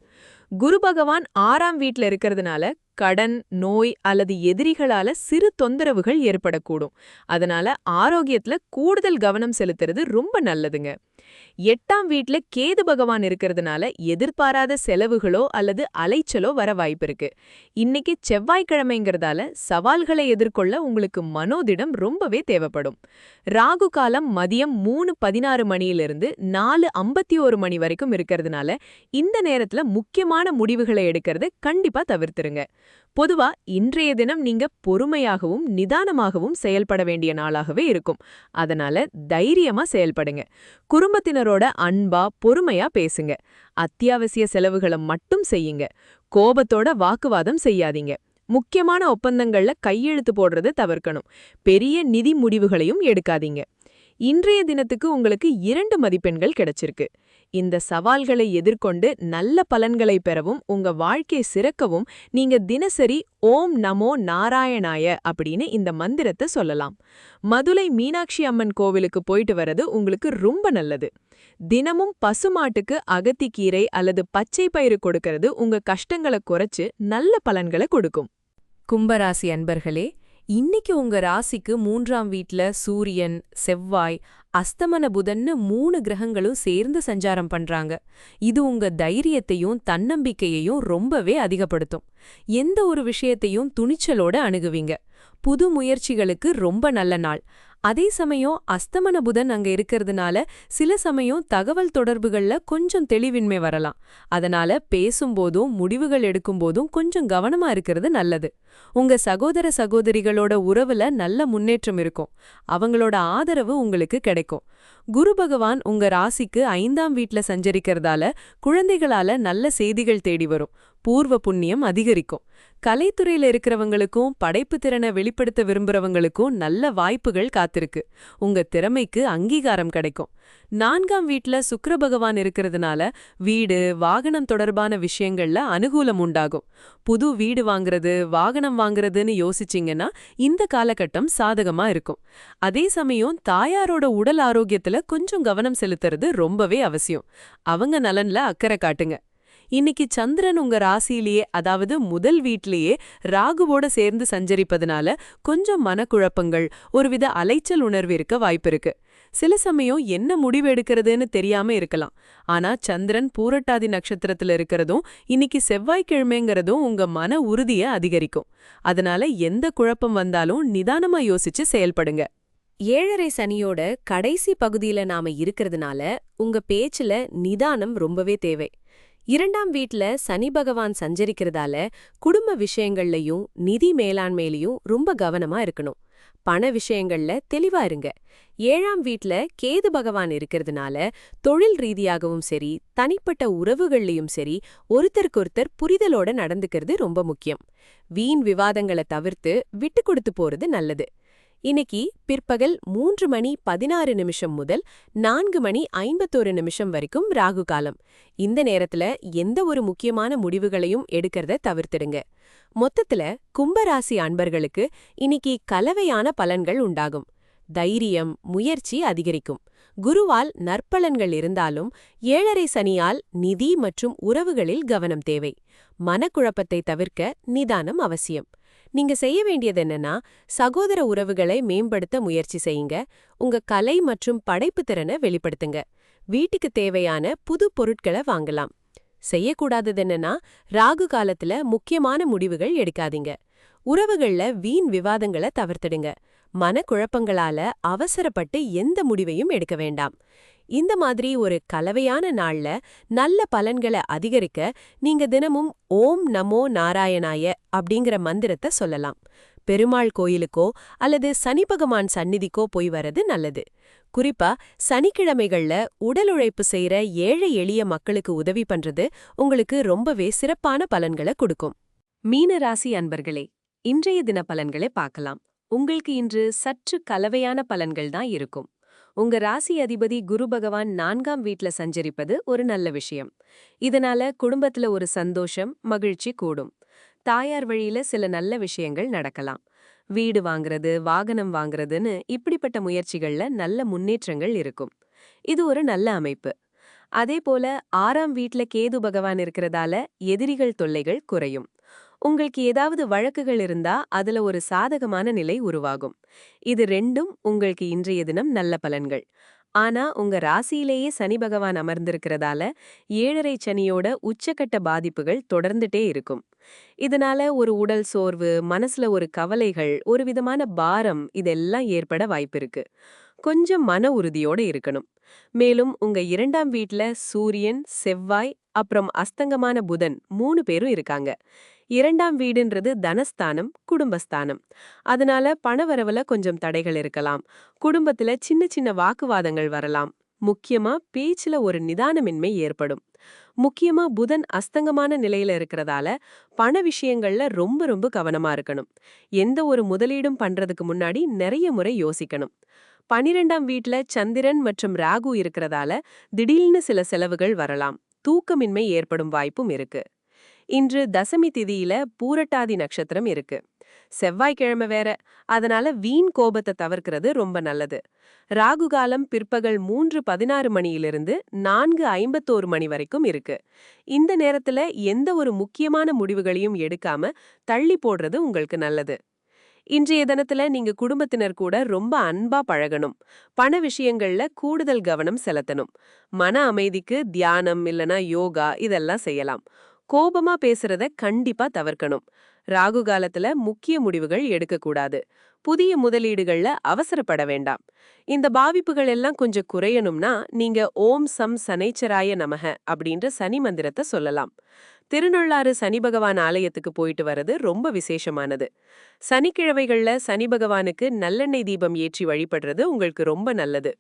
குரு பகவான் 6ஆம் வீட்ல இருக்கிறதுனால கடன், நோய் அல்லது எதிரிகளால சிறு தொந்தரவுகள் ஏற்படக்கூடும். அதனால ஆரோக்கியத்துல கூடுதல் கவனம் செலுத்துறது ரொம்ப நல்லதுங்க. 8ஆம் வீட்ல கேது பகவான் இருக்கிறதுனால எதிர்பாராத செலவுகளோ அல்லது அலைச்சலோ வர வாய்ப்பிருக்கு. இன்னைக்கு செவ்வாய்க்கிழமைங்கிறதால சவால்களை எதிர்கொள்ள உங்களுக்கு மனோதிடம் ரொம்பவே தேவைப்படும். ராகு காலம் மதியம் 3:16 மணியிலிருந்து 4:51 மணி வரைக்கும் இருக்கிறதுனால இந்த நேரத்துல முக்கியமான முடிவுகளை எடுக்கிறது கண்டிப்பா தவிர்த்துருங்க. பொதுவா இன்றைய தினம் நீங்க பொறுமையாகவும் நிதானமாகவும் செயல்பட வேண்டிய நாளாகவே இருக்கும். அதனால தைரியமா செயல்படுங்க. குடும்பத்தினரோட அன்பா பொறுமையா பேசுங்க. அத்தியாவசிய செலவுகளை மட்டும் செய்யுங்க. கோபத்தோட வாக்குவாதம் செய்யாதீங்க. முக்கியமான ஒப்பந்தங்கள்ல கையெழுத்து போடுறதை தவிர்க்கணும். பெரிய நிதி முடிவுகளையும் எடுக்காதீங்க. இன்றைய தினத்துக்கு உங்களுக்கு 2 மதிப்பெண்கள் கிடைச்சிருக்கு. இந்த சவால்களை எதிர்கொண்டு நல்ல பலன்களை பெறவும் உங்க வாழ்க்கை சிறக்கவும் நீங்க தினசரி ஓம் நமோ நாராயணாய அப்படின்னு இந்த மந்திரத்தை சொல்லலாம். மதுரை மீனாட்சி அம்மன் கோவிலுக்கு போயிட்டு வர்றது உங்களுக்கு ரொம்ப நல்லது. தினமும் பசுமாட்டுக்கு அகத்திக்கீரை அல்லது பச்சை பயிறு கொடுக்கறது உங்க கஷ்டங்களை குறைச்சு நல்ல பலன்களை கொடுக்கும். கும்பராசி அன்பர்களே, இன்னைக்கு உங்க ராசிக்கு 3ஆம் வீட்ல சூரியன், செவ்வாய், அஸ்தமன புதன்னு 3 கிரகங்களும் சேர்ந்து சஞ்சாரம் பண்றாங்க. இது உங்க தைரியத்தையும் தன்னம்பிக்கையையும் ரொம்பவே அதிகப்படுத்தும். எந்த ஒரு விஷயத்தையும் துணிச்சலோட அணுகுவீங்க. புது முயற்சிகளுக்கு ரொம்ப நல்ல நாள். அதே சமயம் அஸ்தமன புதன் அங்க இருக்கிறதுனால சில சமயம் தகவல் தொடர்புகள்ல கொஞ்சம் தெளிவின்மை வரலாம். அதனால பேசும்போதும் முடிவுகள் எடுக்கும்போதும் கொஞ்சம் கவனமா இருக்கிறது நல்லது. உங்க சகோதர சகோதரிகளோட உறவுல நல்ல முன்னேற்றம் இருக்கும். அவங்களோட ஆதரவு உங்களுக்கு கிடைக்கும். குரு பகவான் உங்க ராசிக்கு 5ஆம் வீட்ல சஞ்சரிக்கிறதால குழந்தைகளால நல்ல செய்திகள் தேடி வரும். பூர்வ புண்ணியம் அதிகரிக்கும். கலைத்துறையில இருக்கிறவங்களுக்கும் படைப்பு திறனை வெளிப்படுத்த விரும்புறவங்களுக்கும் நல்ல வாய்ப்புகள் காத்திருக்கு. உங்க திறமைக்கு அங்கீகாரம் கிடைக்கும். 4ஆம் வீட்ல சுக்கிர பகவான் இருக்கிறதுனால வீடு, வாகனம் தொடர்பான விஷயங்கள்ல அனுகூலம் உண்டாகும். புது வீடு வாங்குறது, வாகனம் வாங்குறதுன்னு யோசிச்சிங்கன்னா இந்த காலகட்டம் சாதகமா இருக்கும். அதே சமயம் தாயாரோட உடல் ஆரோக்கியத்துல கொஞ்சம் கவனம் செலுத்துறது ரொம்பவே அவசியம். அவங்க நலன்ல அக்கறை காட்டுங்க. இன்னைக்கு சந்திரன் உங்க ராசியிலேயே, அதாவது முதல் வீட்லயே ராகுவோட சேர்ந்து சஞ்சரிப்பதனால கொஞ்சம் மனக்குழப்பங்கள், ஒருவித அலைச்சல் உணர்வு இருக்க வாய்ப்பிருக்கு. சில சமயம் என்ன முடிவு எடுக்கிறதுன்னு தெரியாம இருக்கலாம். ஆனா சந்திரன் பூரட்டாதி நட்சத்திரத்துல இருக்கிறதும் இன்னைக்கு செவ்வாய்க்கிழமைங்கிறதும் உங்க மன உறுதியை அதிகரிக்கும். அதனால எந்த குழப்பம் வந்தாலும் நிதானமா யோசிச்சு செயல்படுங்க. 7:30 சனியோட கடைசி பகுதியில நாம இருக்கிறதுனால உங்க பேச்சுல நிதானம் ரொம்பவே தேவை. 2ஆம் வீட்ல சனி பகவான் சஞ்சரிக்கிறதால குடும்ப விஷயங்கள்லயும் நிதி மேலாண்மையிலையும் ரொம்ப கவனமா இருக்கணும். பண விஷயங்கள்ல தெளிவா இருங்க. 7ஆம் வீட்ல கேது பகவான் இருக்கிறதுனால தொழில் ரீதியாகவும் சரி, தனிப்பட்ட உறவுகள்லயும் சரி, ஒருத்தருக்கொருத்தர் புரிதலோட நடந்துக்கிறது ரொம்ப முக்கியம். வீண் விவாதங்களை தவிர்த்து விட்டு கொடுத்து போறது நல்லது. இன்னைக்கு பிற்பகல் 3:16 முதல் 4:51 வரைக்கும் ராகு காலம். இந்த நேரத்துல எந்த ஒரு முக்கியமான முடிவுகளையும் எடுக்கிறத தவிர்த்திடுங்க. மொத்தத்துல கும்பராசி அன்பர்களுக்கு இன்னைக்கு கலவையான பலன்கள் உண்டாகும். தைரியம், முயற்சி அதிகரிக்கும். குருவால் நற்பலன்கள் இருந்தாலும் 7:30 சனியால் நிதி மற்றும் உறவுகளில் கவனம் தேவை. மனக்குழப்பத்தை தவிர்க்க நிதானம் அவசியம். நீங்க செய்ய வேண்டியது என்னன்னா, சகோதர உறவுகளை மேம்படுத்த முயற்சி செய்யுங்க. உங்க கலை மற்றும் படைப்பு திறனை வெளிப்படுத்துங்க. வீட்டுக்கு தேவையான புது பொருட்களை வாங்கலாம். செய்யக்கூடாதது என்னன்னா, ராகு காலத்துல முக்கியமான முடிவுகள் எடுக்காதீங்க. உறவுகள்ல வீண் விவாதங்களை தவிர்த்திடுங்க. மனக்குழப்பங்களால அவசரப்பட்டு எந்த முடிவையும் எடுக்க வேண்டாம். இந்த மாதிரி ஒரு கலவையான நாள்ல நல்ல பலன்களை அதிகரிக்க நீங்க தினமும் ஓம் நமோ நாராயணாய அப்படிங்கிற மந்திரத்தை சொல்லலாம். பெருமாள் கோயிலுக்கோ அல்லது சனி பகவான் சந்நிதிக்கோ போய் வரது நல்லது. குறிப்பா சனிக்கிழமைகள்ல உடல் உழைப்பு செய்யற ஏழை எளிய மக்களுக்கு உதவி பண்றது உங்களுக்கு ரொம்பவே சிறப்பான பலன்களை கொடுக்கும். மீன ராசி அன்பர்களே, இன்றைய தின பலன்களை பார்க்கலாம். உங்களுக்கு இன்று சற்று கலவையான பலன்கள் தான் இருக்கும். உங்க ராசி அதிபதி குரு பகவான் 4ஆம் வீட்ல சஞ்சரிப்பது ஒரு நல்ல விஷயம். இதனால குடும்பத்துல ஒரு சந்தோஷம், மகிழ்ச்சி கூடும். தாயார் வழியில சில நல்ல விஷயங்கள் நடக்கலாம். வீடு வாங்குறது, வாகனம் வாங்குறதுன்னு இப்படிப்பட்ட முயற்சிகள்ல நல்ல முன்னேற்றங்கள் இருக்கும். இது ஒரு நல்ல அமைப்பு. அதேபோல 6ஆம் வீட்ல கேது பகவான் இருக்கிறதால எதிரிகள் தொல்லைகள் குறையும். உங்களுக்கு ஏதாவது வழக்குகள் இருந்தா அதுல ஒரு சாதகமான நிலை உருவாகும். இது ரெண்டும் உங்களுக்கு இன்றைய தினம் நல்ல பலன்கள். ஆனா உங்க ராசியிலேயே சனி பகவான் அமர்ந்திருக்கிறதால 7.5 சனியோட உச்சக்கட்ட பாதிப்புகள் தொடர்ந்துட்டே இருக்கும். இதனால ஒரு உடல் சோர்வு, மனசுல ஒரு கவலைகள், ஒரு விதமான பாரம் இதெல்லாம் ஏற்பட வாய்ப்பிருக்கு. கொஞ்சம் மன உறுதியோட இருக்கணும். மேலும் உங்க 2ஆம் வீட்ல சூரியன், செவ்வாய், அப்புறம் அஸ்தங்கமான புதன் 3 பேரும் இருக்காங்க. 2ஆம் வீடுன்றது தனஸ்தானம், குடும்பஸ்தானம். அதனால பணவரவுல கொஞ்சம் தடைகள் இருக்கலாம். குடும்பத்துல சின்ன சின்ன வாக்குவாதங்கள் வரலாம். முக்கியமா பேச்சுல ஒரு நிதானமின்மை ஏற்படும். முக்கியமா புதன் அஸ்தங்கமான நிலையில இருக்கிறதால பண விஷயங்கள்ல ரொம்ப ரொம்ப கவனமா இருக்கணும். எந்த ஒரு முதலீடும் பண்றதுக்கு முன்னாடி நிறைய முறை யோசிக்கணும். 12ஆம் வீட்ல சந்திரன் மற்றும் ராகு இருக்கிறதால திடீர்னு சில செலவுகள் வரலாம். தூக்கமின்மை ஏற்படும் வாய்ப்பும் இருக்கு. இன்று தசமி திதியில பூரட்டாதி நட்சத்திரம் இருக்கு. செவ்வாய்க்கிழமை வேற, அதனால வீண் கோபத்தை தவிர்க்கிறது ரொம்ப நல்லது. ராகு காலம் பிற்பகல் 3:16 மணியிலிருந்து 4:51 மணி வரைக்கும் இருக்கு. இந்த நேரத்துல எந்த ஒரு முக்கியமான முடிவுகளையும் எடுக்காம தள்ளி போடுறது உங்களுக்கு நல்லது. இன்றைய தினத்துல நீங்க குடும்பத்தினர் கூட ரொம்ப அன்பா பழகணும். பண விஷயங்கள்ல கூடுதல் கவனம் செலுத்தணும். மன அமைதிக்கு தியானம் இல்லனா யோகா இதெல்லாம் செய்யலாம். கோபமா பேசுறத கண்டிப்பா தவிர்க்கணும். ராகு காலத்துல முக்கிய முடிவுகள் எடுக்கக்கூடாது. புதிய முதலீடுகள்ல அவசரப்பட வேண்டாம். இந்த பாதிப்புகள் எல்லாம் கொஞ்சம் குறையணும்னா நீங்க ஓம் சம் சனைச்சராய நமக அப்படின்ற சனி மந்திரத்தை சொல்லலாம். திருநள்ளாறு சனி பகவான் ஆலயத்துக்கு போயிட்டு வர்றது ரொம்ப விசேஷமானது. சனிக்கிழமைகள்ல சனி பகவானுக்கு நல்லெண்ணெய் தீபம் ஏற்றி வழிபடுறது உங்களுக்கு ரொம்ப நல்லது.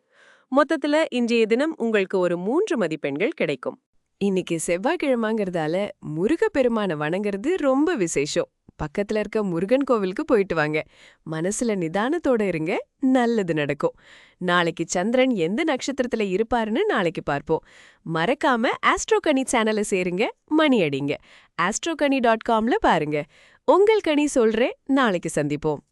மொத்தத்துல இன்றைய தினம் உங்களுக்கு ஒரு 3 மதிப்பெண்கள் கிடைக்கும். இன்னைக்கு செவ்வாய்க்கிழமைங்கிறதால முருகப்பெருமானை வணங்குறது ரொம்ப விசேஷம். பக்கத்துல இருக்க முருகன் கோவிலுக்கு போயிட்டு வாங்க. மனசுல நிதானத்தோட இருங்க, நல்லது நடக்கும். நாளைக்கு சந்திரன் எந்த நட்சத்திரத்துல இருப்பாருன்னு நாளைக்கு பார்ப்போம். மறக்காம ஆஸ்ட்ரோகனி சேனலை சேருங்க, மணி அடிங்க. astrokani.comல பாருங்க. உங்கள் கனி சொல்றேன். நாளைக்கு சந்திப்போம்.